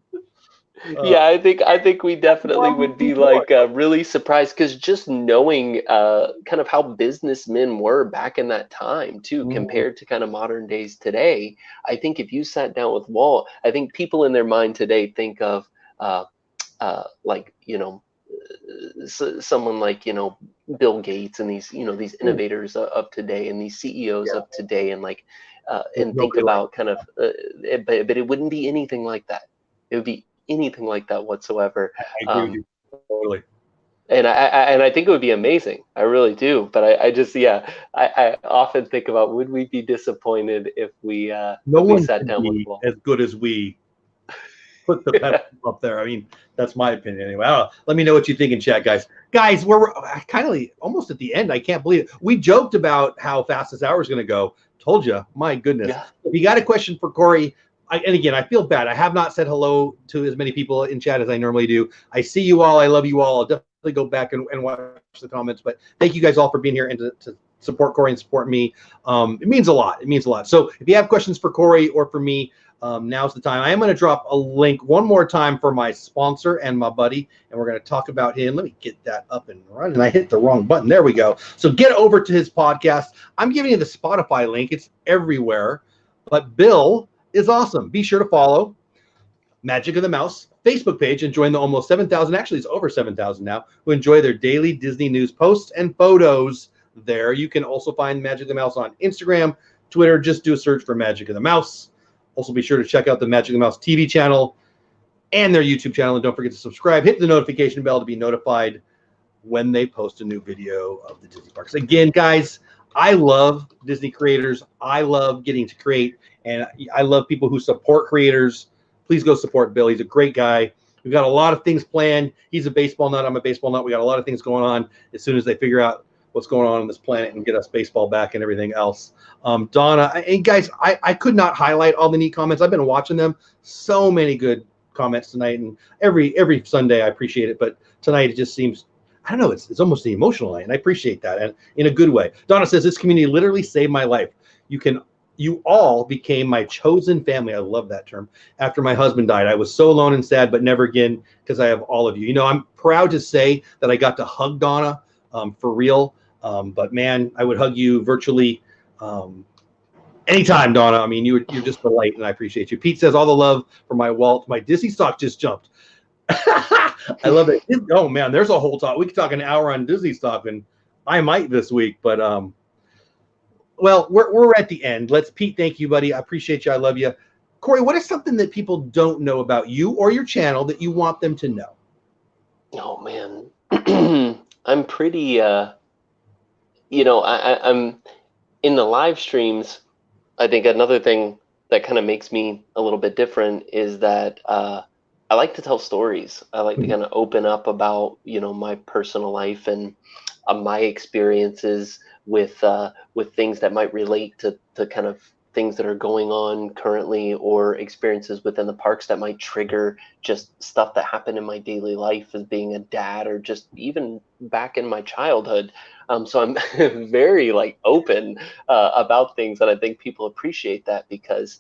Yeah, I think we definitely would be like really surprised because just knowing kind of how businessmen were back in that time too, compared to kind of modern days today. I think if you sat down with Walt, I think people in their mind today think of uh, like someone like Bill Gates and these these innovators of today and these CEOs Yeah, of today and like there's and think nobody like about kind of but it wouldn't be anything like that. It would be anything like that whatsoever. I agree with you totally. And I think it would be amazing. I really do. But I just I often think about would we be disappointed No if we one sat can down with be Walt? as good as we put the pedal up there. I mean, that's my opinion anyway. I don't know. Let me know what you think in chat, guys. Guys, we're kind of almost at the end. I can't believe it. We joked about how fast this hour is going to go. Told you, my goodness. Yeah. If you got a question for Cory, and again, I feel bad. I have not said hello to as many people in chat as I normally do. I see you all. I love you all. I'll definitely go back and watch the comments. But thank you guys all for being here and to support Cory and support me. It means a lot. It means a lot. So if you have questions for Cory or for me, now's the time. I am going to drop a link one more time for my sponsor and my buddy, and we're going to talk about him. Let me get that up and running. I hit the wrong button. There we go. So get over to his podcast. I'm giving you the Spotify link. It's everywhere. But Bill is awesome. Be sure to follow Magic of the Mouse Facebook page and join the almost 7,000, actually it's over 7,000 now, who enjoy their daily Disney news posts and photos there. You can also find Magic of the Mouse on Instagram, Twitter. Just do a search for Magic of the Mouse. Also, be sure to check out the Magic of the Mouse TV channel and their YouTube channel. And don't forget to subscribe. Hit the notification bell to be notified when they post a new video of the Disney parks. Again, guys, I love Disney creators. I love getting to create, and I love people who support creators. Please go support Bill. He's a great guy. We've got a lot of things planned. He's a baseball nut. I'm a baseball nut. We got a lot of things going on as soon as they figure out what's going on this planet and get us baseball back and everything else. Donna, and guys, I could not highlight all the neat comments. I've been watching them. So many good comments tonight, and every Sunday I appreciate it. But tonight it just seems, I don't know, it's almost the emotional line, and I appreciate that, and in a good way. Donna says, this community literally saved my life. You all became my chosen family. I love that term. After my husband died, I was so alone and sad, but never again, because I have all of you. You know, I'm proud to say that I got to hug Donna for real. But man, I would hug you virtually anytime, Donna. I mean, you're just a light, and I appreciate you. Pete says, all the love for my Walt. My Disney stock just jumped. I love it. Oh man, there's a whole talk. We could talk an hour on Disney stock, and I might this week, but well, we're at the end. Pete, thank you, buddy. I appreciate you. I love you. Cory, what is something that people don't know about you or your channel that you want them to know? Oh man, I'm pretty. I'm in the live streams. I think another thing that kind of makes me a little bit different is that I like to tell stories. I like to kind of open up about my personal life and my experiences with things that might relate to kind of things that are going on currently or experiences within the parks that might trigger just stuff that happened in my daily life as being a dad or just even back in my childhood. So I'm very like open about things, and I think people appreciate that because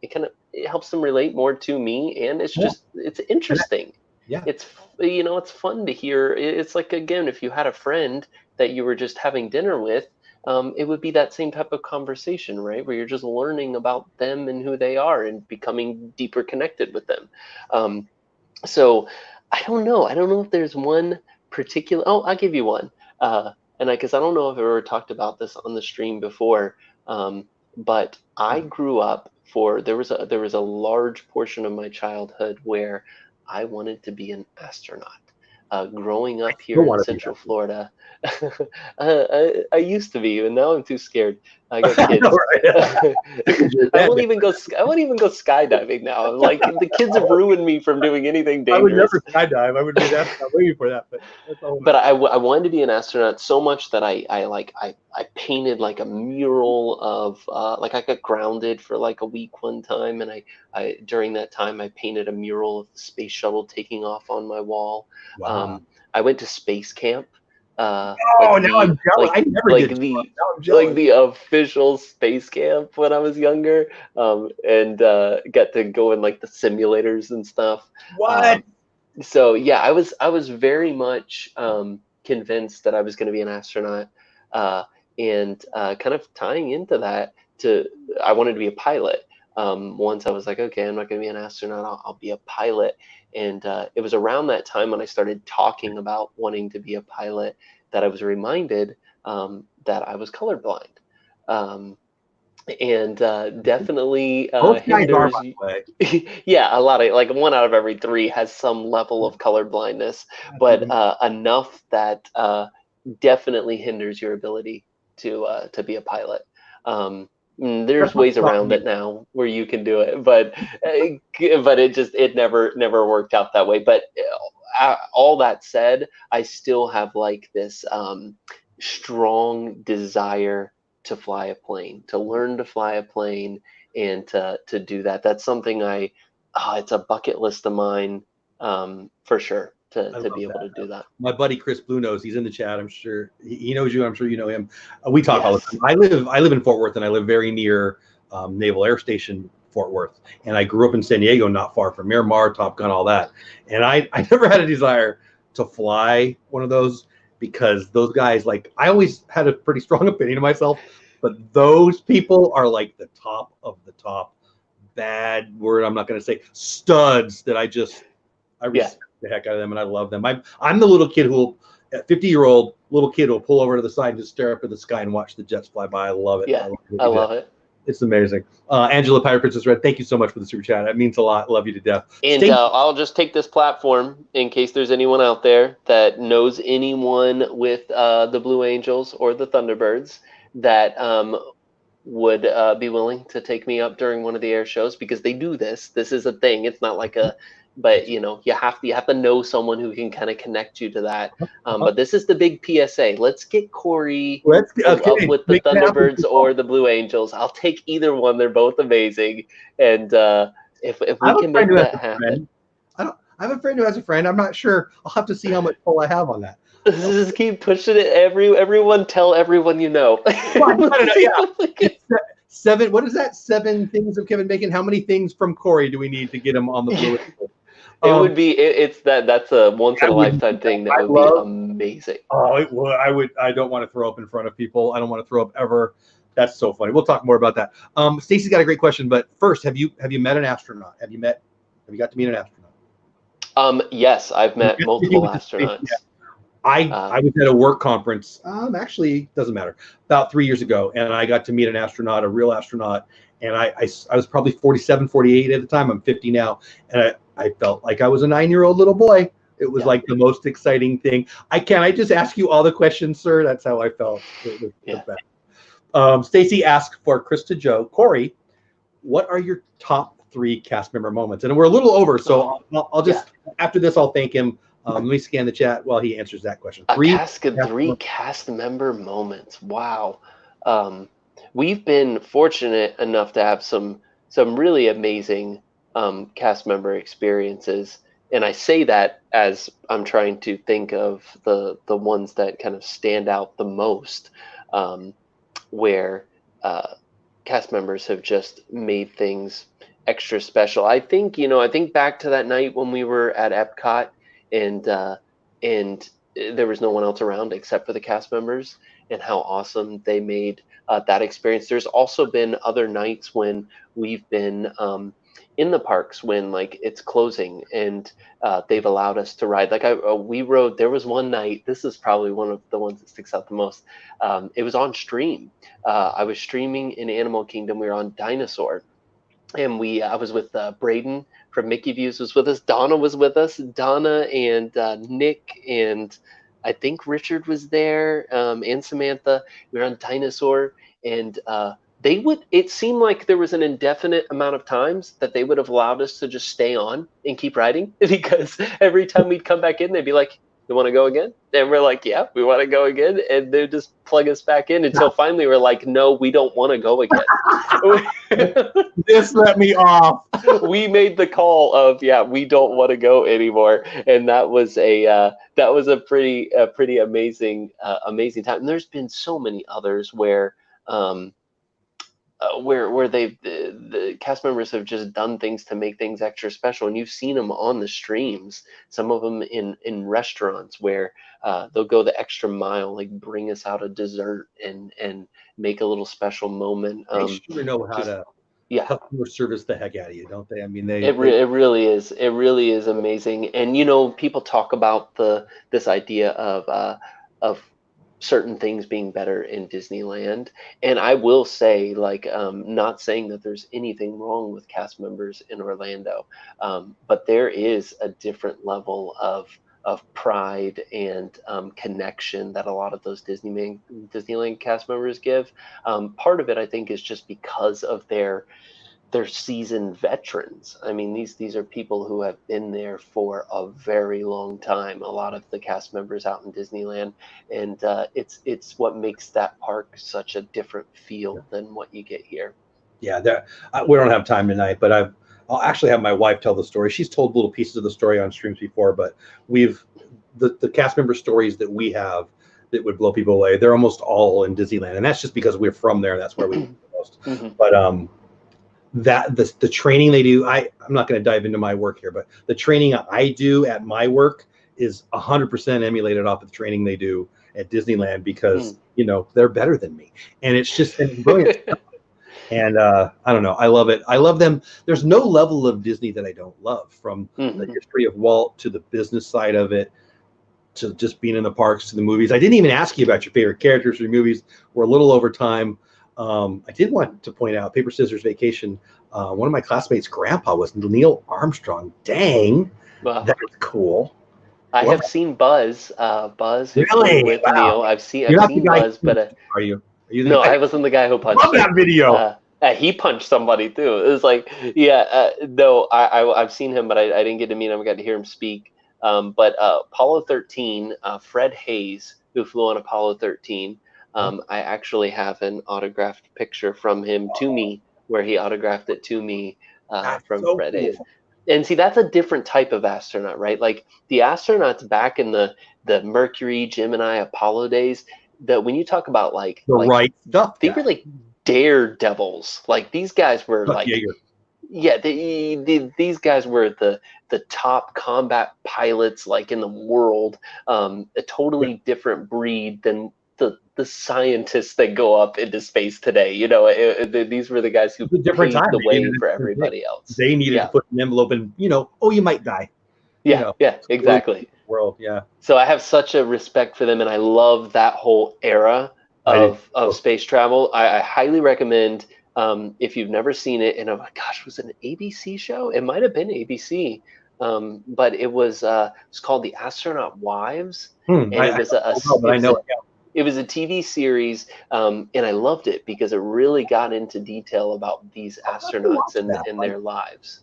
it helps them relate more to me, and it's interesting. Yeah. It's it's fun to hear. It's like, again, if you had a friend that you were just having dinner with, it would be that same type of conversation, right? Where you're just learning about them and who they are and becoming deeper connected with them. So I don't know. I don't know if there's one particular. Oh, I'll give you one. Because I don't know if I've ever talked about this on the stream before, but I grew up there was a large portion of my childhood where I wanted to be an astronaut. Growing up here in Central Florida, I used to be, and now I'm too scared. I got kids. I won't even go skydiving now. Like the kids have ruined me from doing anything dangerous. I would never skydive. I would be that waiting for that. But I wanted to be an astronaut so much that I painted like a mural of like I got grounded for like a week one time, and I during that time I painted a mural of the space shuttle taking off on my wall. Wow. I went to space camp Oh, now I'm jealous. I never like did. the Now I'm jealous. the official space camp when I was younger, and got to go in like the simulators and stuff. What? So yeah, I was very much convinced that I was going to be an astronaut, and kind of tying into that to I wanted to be a pilot. Once I was like, okay, I'm not going to be an astronaut. I'll be a pilot. And it was around that time when I started talking about wanting to be a pilot that I was reminded that I was colorblind. Um, and definitely Most guys are, hinders. by the way. Yeah, a lot of like 1 out of every 3 has some level of color blindness, but enough that definitely hinders your ability to be a pilot. There's That's what's ways about around me. it now where you can do it, but it never worked out that way. But all that said, I still have like this strong desire to fly a plane, to learn to fly a plane, and to do that. That's something it's a bucket list of mine, for sure, to be able to do that. My buddy Chris Blue knows. He's in the chat. I'm sure he knows you. I'm sure you know him. We talk all the Yes. time. I live in Fort Worth, and I live very near Naval Air Station Fort Worth. And I grew up in San Diego, not far from Miramar, Top Gun, all that. And I never had a desire to fly one of those because those guys, like, I always had a pretty strong opinion of myself, but those people are like the top of the top. Bad word, I'm not going to say, studs that I respect the heck out of them, and I love them. I'm the little kid who will, 50-year-old little kid who will pull over to the side and just stare up at the sky and watch the jets fly by. I love it. Yeah, I love it. It's amazing. Angela Pirate Princess Red, thank you so much for the super chat. That means a lot. Love you to death. And I'll just take this platform in case there's anyone out there that knows anyone with the Blue Angels or the Thunderbirds that would be willing to take me up during one of the air shows, because they do this. This is a thing. It's not like but you have to know someone who can kind of connect you to that. But this is the big PSA. Let's get Cory up with the Thunderbirds or the Blue Angels. I'll take either one. They're both amazing. And if we can make that happen. I have a friend who has a friend. I'm not sure. I'll have to see how much pull I have on that. Just keep pushing it. Everyone, tell everyone you know. I don't know. Yeah. Seven. What is that? 7 things of Kevin Bacon. How many things from Cory do we need to get him on the Blue? It would be. That's a once in a lifetime thing. That would be amazing. Oh, it would. I don't want to throw up in front of people. I don't want to throw up ever. That's so funny. We'll talk more about that. Stacy's got a great question, but first, have you met an astronaut? Have you got to meet an astronaut? Yes, I've met multiple astronauts. Yeah. I was at a work conference, actually, doesn't matter, about 3 years ago, and I got to meet an astronaut, a real astronaut, and I was probably 47, 48 at the time. I'm 50 now, and I felt like I was a 9-year-old little boy. It was like the most exciting thing. Can I just ask you all the questions, sir? That's how I felt. It was the best. Stacy asked for Krista Joe. Cory, what are your top 3 cast member moments? And we're a little over, so I'll just, after this, I'll thank him. Let me scan the chat while he answers that question. Three cast member moments. Wow. We've been fortunate enough to have some really amazing cast member experiences, and I say that as I'm trying to think of the ones that kind of stand out the most, where cast members have just made things extra special. I think back to that night when we were at Epcot, and there was no one else around except for the cast members, and how awesome they made that experience. There's also been other nights when we've been in the parks when like it's closing, and they've allowed us to ride. Like we rode. There was one night. This is probably one of the ones that sticks out the most. It was on stream. I was streaming in Animal Kingdom. We were on Dinosaur, and I was with Braden from Mickey Views was with us. Donna was with us. Donna and Nick, and I think Richard was there, and Samantha. We were on Dinosaur, and it seemed like there was an indefinite amount of times that they would have allowed us to just stay on and keep riding, because every time we'd come back in, they'd be like, You want to go again? And we're like, yeah, we want to go again. And they just plug us back in until finally we're like, no, we don't want to go again. This let me off. We made the call of, yeah, we don't want to go anymore. And that was a pretty amazing time. And there's been so many others where the cast members have just done things to make things extra special, and you've seen them on the streams. Some of them in restaurants where they'll go the extra mile, like bring us out a dessert and make a little special moment. They sure know how to customer service the heck out of you, don't they? I mean, it really is amazing. And people talk about this idea of certain things being better in Disneyland. And I will say, like, not saying that there's anything wrong with cast members in Orlando, but there is a different level of pride and connection that a lot of those Disneyland cast members give. Part of it, I think, is just because of their seasoned veterans. I mean, these are people who have been there for a very long time. A lot of the cast members out in Disneyland, and it's what makes that park such a different feel than what you get here. Yeah, we don't have time tonight, but I'll actually have my wife tell the story. She's told little pieces of the story on streams before, but the cast member stories that we have that would blow people away. They're almost all in Disneyland, and that's just because we're from there. That's where we live the most. Mm-hmm. But the training they do, I'm not going to dive into my work here, but the training I do at my work is 100% emulated off of the training they do at Disneyland because they're better than me, and it's just brilliant. And I don't know, I love it. I love them. There's no level of Disney that I don't love, from the history of Walt to the business side of it, to just being in the parks, to the movies. I didn't even ask you about your favorite characters or movies. We're a little over time. I did want to point out Paper Scissors Vacation. One of my classmates' grandpa was Neil Armstrong. Dang, wow. That's cool. I have seen Buzz. Buzz really? With Neil. I've seen Buzz, but are you? No, I wasn't the guy who punched. Love that video. He punched somebody too. It was like, no, I've seen him, but I didn't get to meet him. I got to hear him speak. But Apollo 13, Fred Hayes, who flew on Apollo 13. I actually have an autographed picture from him to me, where he autographed it to me from so Fred Hayes. And see, that's a different type of astronaut, right? Like the astronauts back in the Mercury, Gemini, Apollo days, that when you talk about like right stuff, they were like daredevils. Like these guys were these guys were the top combat pilots like in the world, a totally different breed than the scientists that go up into space today. These were the guys who paved the way for everybody else. They needed to put an envelope in, you might die. Yeah, exactly. World, yeah. So I have such a respect for them, and I love that whole era of space travel. I highly recommend, if you've never seen it, and oh my gosh, was it an ABC show? It might have been ABC. But it was it's called The Astronaut Wives. And it was it was a TV series, and I loved it because it really got into detail about these astronauts and their lives.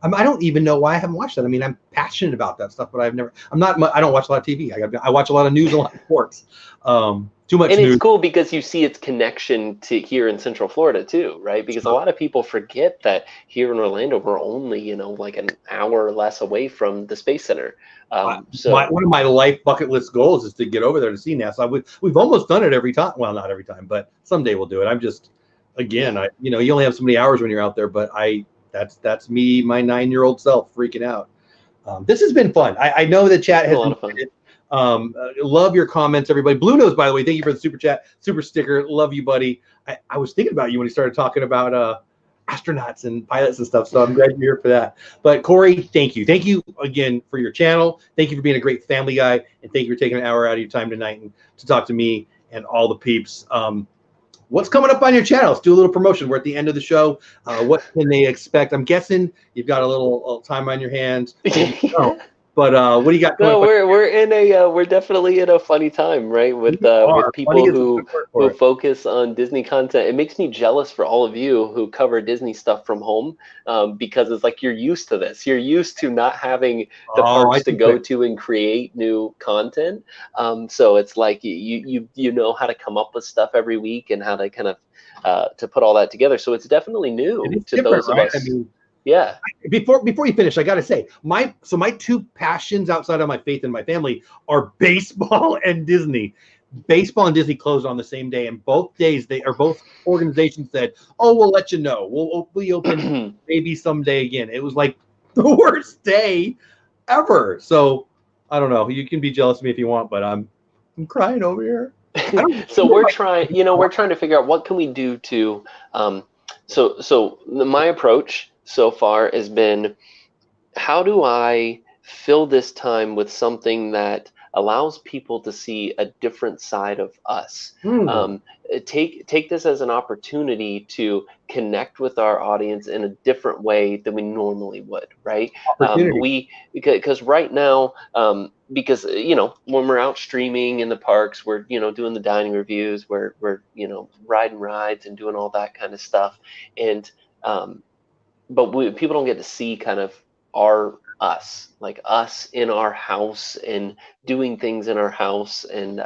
I don't even know why I haven't watched that. I mean, I'm passionate about that stuff, but I don't watch a lot of TV. I watch a lot of news, a lot of sports. Too much and news. It's cool because you see its connection to here in Central Florida too, right? Because a lot of people forget that here in Orlando, we're only, like an hour or less away from the Space Center. So one of my life bucket list goals is to get over there to see NASA. We've almost done it every time. Well, not every time, but someday we'll do it. I'm just, again, you only have so many hours when you're out there, but that's me, my 9-year-old self freaking out. This has been fun. I know the chat has been fun. Love your comments, everybody. Blue Nose, by the way, thank you for the super chat, super sticker. Love you, buddy. I was thinking about you when he started talking about astronauts and pilots and stuff, so I'm glad you're here for that. But Cory, thank you. Thank you again for your channel. Thank you for being a great family guy, and thank you for taking an hour out of your time tonight and to talk to me and all the peeps. What's coming up on your channel? Let's do a little promotion. We're at the end of the show. What can they expect? I'm guessing you've got a little time on your hands. But what do you got coming No, up? we're definitely in a funny time, right? We With are. Funny people is a good word for who it. focus on Disney content. It makes me jealous for all of you who cover Disney stuff from home, because it's like you're used to this. You're used to not having the Oh, I parks to do go quick. to and create new content. So it's like you know how to come up with stuff every week and how to kind of to put all that together. So it's definitely And new it's to different, those of right? I us. mean, Yeah. before you finish, I got to say, my two passions outside of my faith and my family are baseball and Disney. Baseball and Disney closed on the same day, and both days both organizations said, "Oh, we'll let you know. We'll be open maybe someday again." It was like the worst day ever. So I don't know. You can be jealous of me if you want, but I'm crying over here. So we're trying to figure out what can we do to my approach so far has been, how do I fill this time with something that allows people to see a different side of us? Hmm. Um, take this as an opportunity to connect with our audience in a different way than we normally would, right? Opportunity. Because right now, because when we're out streaming in the parks, we're doing the dining reviews, we're riding rides and doing all that kind of stuff, and but people don't get to see kind of our us, like us in our house and doing things in our house, and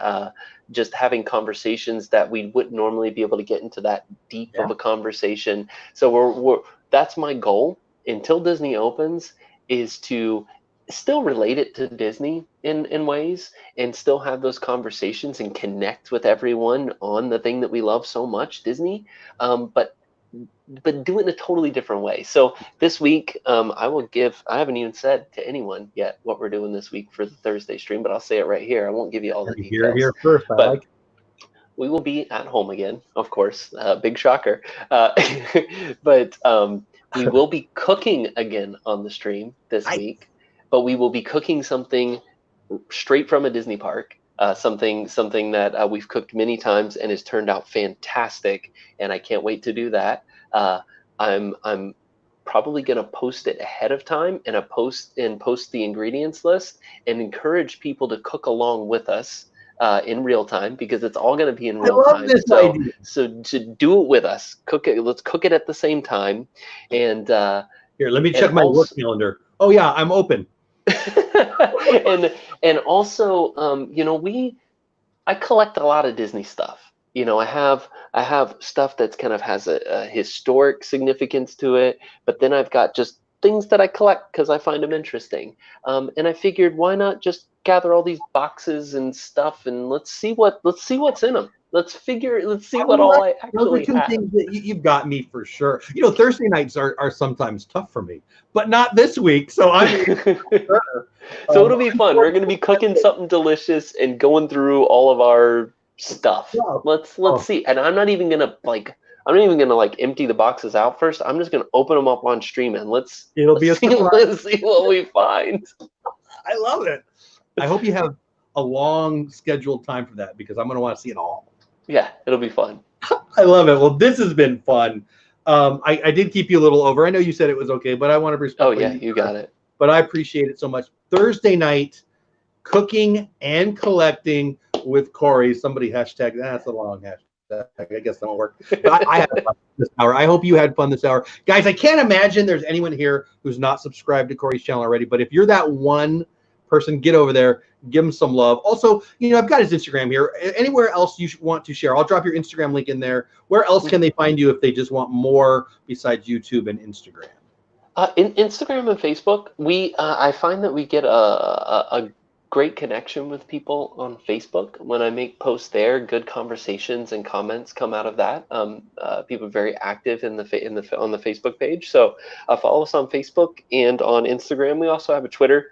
just having conversations that we wouldn't normally be able to get into that deep Yeah. of a conversation. So we're that's my goal until Disney opens, is to still relate it to Disney in ways, and still have those conversations and connect with everyone on the thing that we love so much, Disney, but do it in a totally different way. So this week, I haven't even said to anyone yet what we're doing this week for the Thursday stream, but I'll say it right here. I won't give you all the Here details, first. I like but it. we will be at home again, of course. Big shocker. Uh, but we will be cooking again on the stream this week, but we will be cooking something straight from a Disney park. Something that we've cooked many times and has turned out fantastic, and I can't wait to do that. Uh, I'm probably going to post it ahead of time, and post the ingredients list, and encourage people to cook along with us in real time, because it's all going to be in I real love time. this idea. So to do it with us, cook it. Let's cook it at the same time, and Here, let me and check my work also calendar. Oh yeah, I'm open. and also, I collect a lot of Disney stuff. I have stuff that's kind of has a historic significance to it, but then I've got just things that I collect because I find them interesting. And I figured, why not just gather all these boxes and stuff, and let's see what's in them. Let's see what all I Those are actually two have. things that you've got me for sure. Thursday nights are sometimes tough for me, but not this week. So I'm sure. So it'll be I'm fun. We're forward gonna be cooking something delicious and going through all of our stuff. to it. Let's see. And I'm not even gonna like empty the boxes out first. I'm just gonna open them up on stream, and It'll be a surprise. let's see what we find. I love it. I hope you have a long scheduled time for that, because I'm going to want to see it all. Yeah, it'll be fun. I love it. Well, this has been fun. I did keep you a little over. I know you said it was okay, but I want to respect. Oh yeah, you got it. But I appreciate it so much. Thursday night, cooking and collecting with Cory. Somebody hashtag, that's a long hashtag. I guess that won't work. But I had fun this hour. I hope you had fun this hour. Guys, I can't imagine there's anyone here who's not subscribed to Cory's channel already. But if you're that one person, get over there, give him some love. Also, I've got his Instagram here. Anywhere else you want to share, I'll drop your Instagram link in there. Where else can they find you if they just want more besides YouTube and Instagram? In Instagram and Facebook, I find that we get a great connection with people on Facebook. When I make posts there, good conversations and comments come out of that. People are very active on the Facebook page. So follow us on Facebook and on Instagram. We also have a Twitter.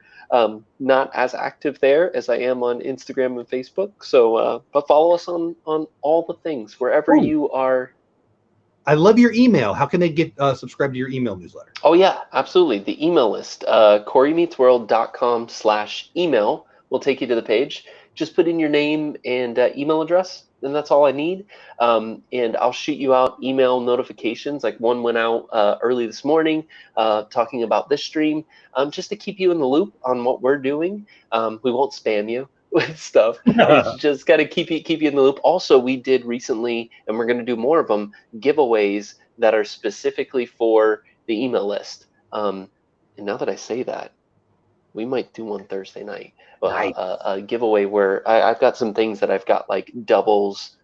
Not as active there as I am on Instagram and Facebook. So, but follow us on all the things, wherever you are. I love your email. How can they get subscribed to your email newsletter? Oh yeah, absolutely. The email list, CoryMeetsWorld.com/email will take you to the page. just put in your name and email address, and that's all I need. And I'll shoot you out email notifications. Like one went out early this morning talking about this stream, just to keep you in the loop on what we're doing. We won't spam you with stuff. It's just got to keep you in the loop. Also, we did recently, and we're going to do more of them, giveaways that are specifically for the email list. And now that I say that, we might do one Thursday night. Nice. A giveaway where I've got some things that I've got like doubles,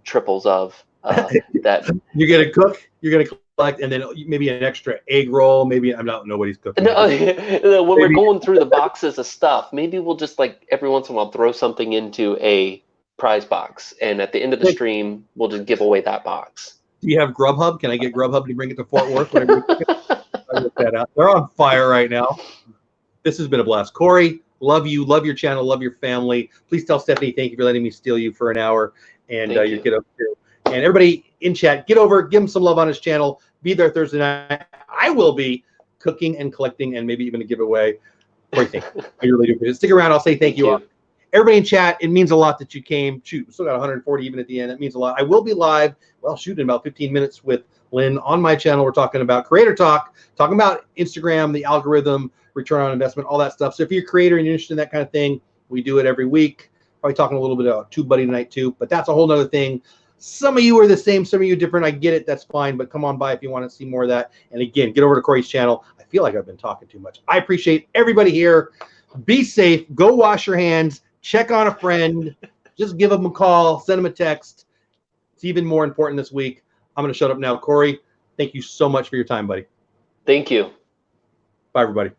triples of that you're gonna cook, you're gonna collect, and then maybe an extra egg roll. Maybe I don't know what he's cooking. No, when we're going through the boxes of stuff, maybe we'll just like every once in a while throw something into a prize box, and at the end of the stream, we'll just give away that box. Do you have Grubhub? Can I get Grubhub to bring it to Fort Worth? I look that out. They're on fire right now. This has been a blast. Cory, love you. Love your channel. Love your family. Please tell Stephanie thank you for letting me steal you for an hour. And your kiddo too. And everybody in chat, get over, give him some love on his channel. Be there Thursday night. I will be cooking and collecting and maybe even a giveaway. What do you think? I really do. Stick around. I'll say thank you. Everybody in chat, it means a lot that you came. Shoot, we still got 140 even at the end. That means a lot. I will be live, well, shoot, in about 15 minutes with Lynn on my channel. We're talking about Creator Talk, talking about Instagram, the algorithm, return on investment, all that stuff. So if you're a creator and you're interested in that kind of thing, we do it every week. Probably talking a little bit about TubeBuddy tonight too, but that's a whole nother thing. Some of you are the same, some of you are different. I get it, that's fine, but come on by if you want to see more of that. And again, get over to Cory's channel. I feel like I've been talking too much. I appreciate everybody here. Be safe. Go wash your hands. Check on a friend. Just give them a call. Send them a text. It's even more important this week. I'm going to shut up now. Cory, thank you so much for your time, buddy. Thank you. Bye, everybody.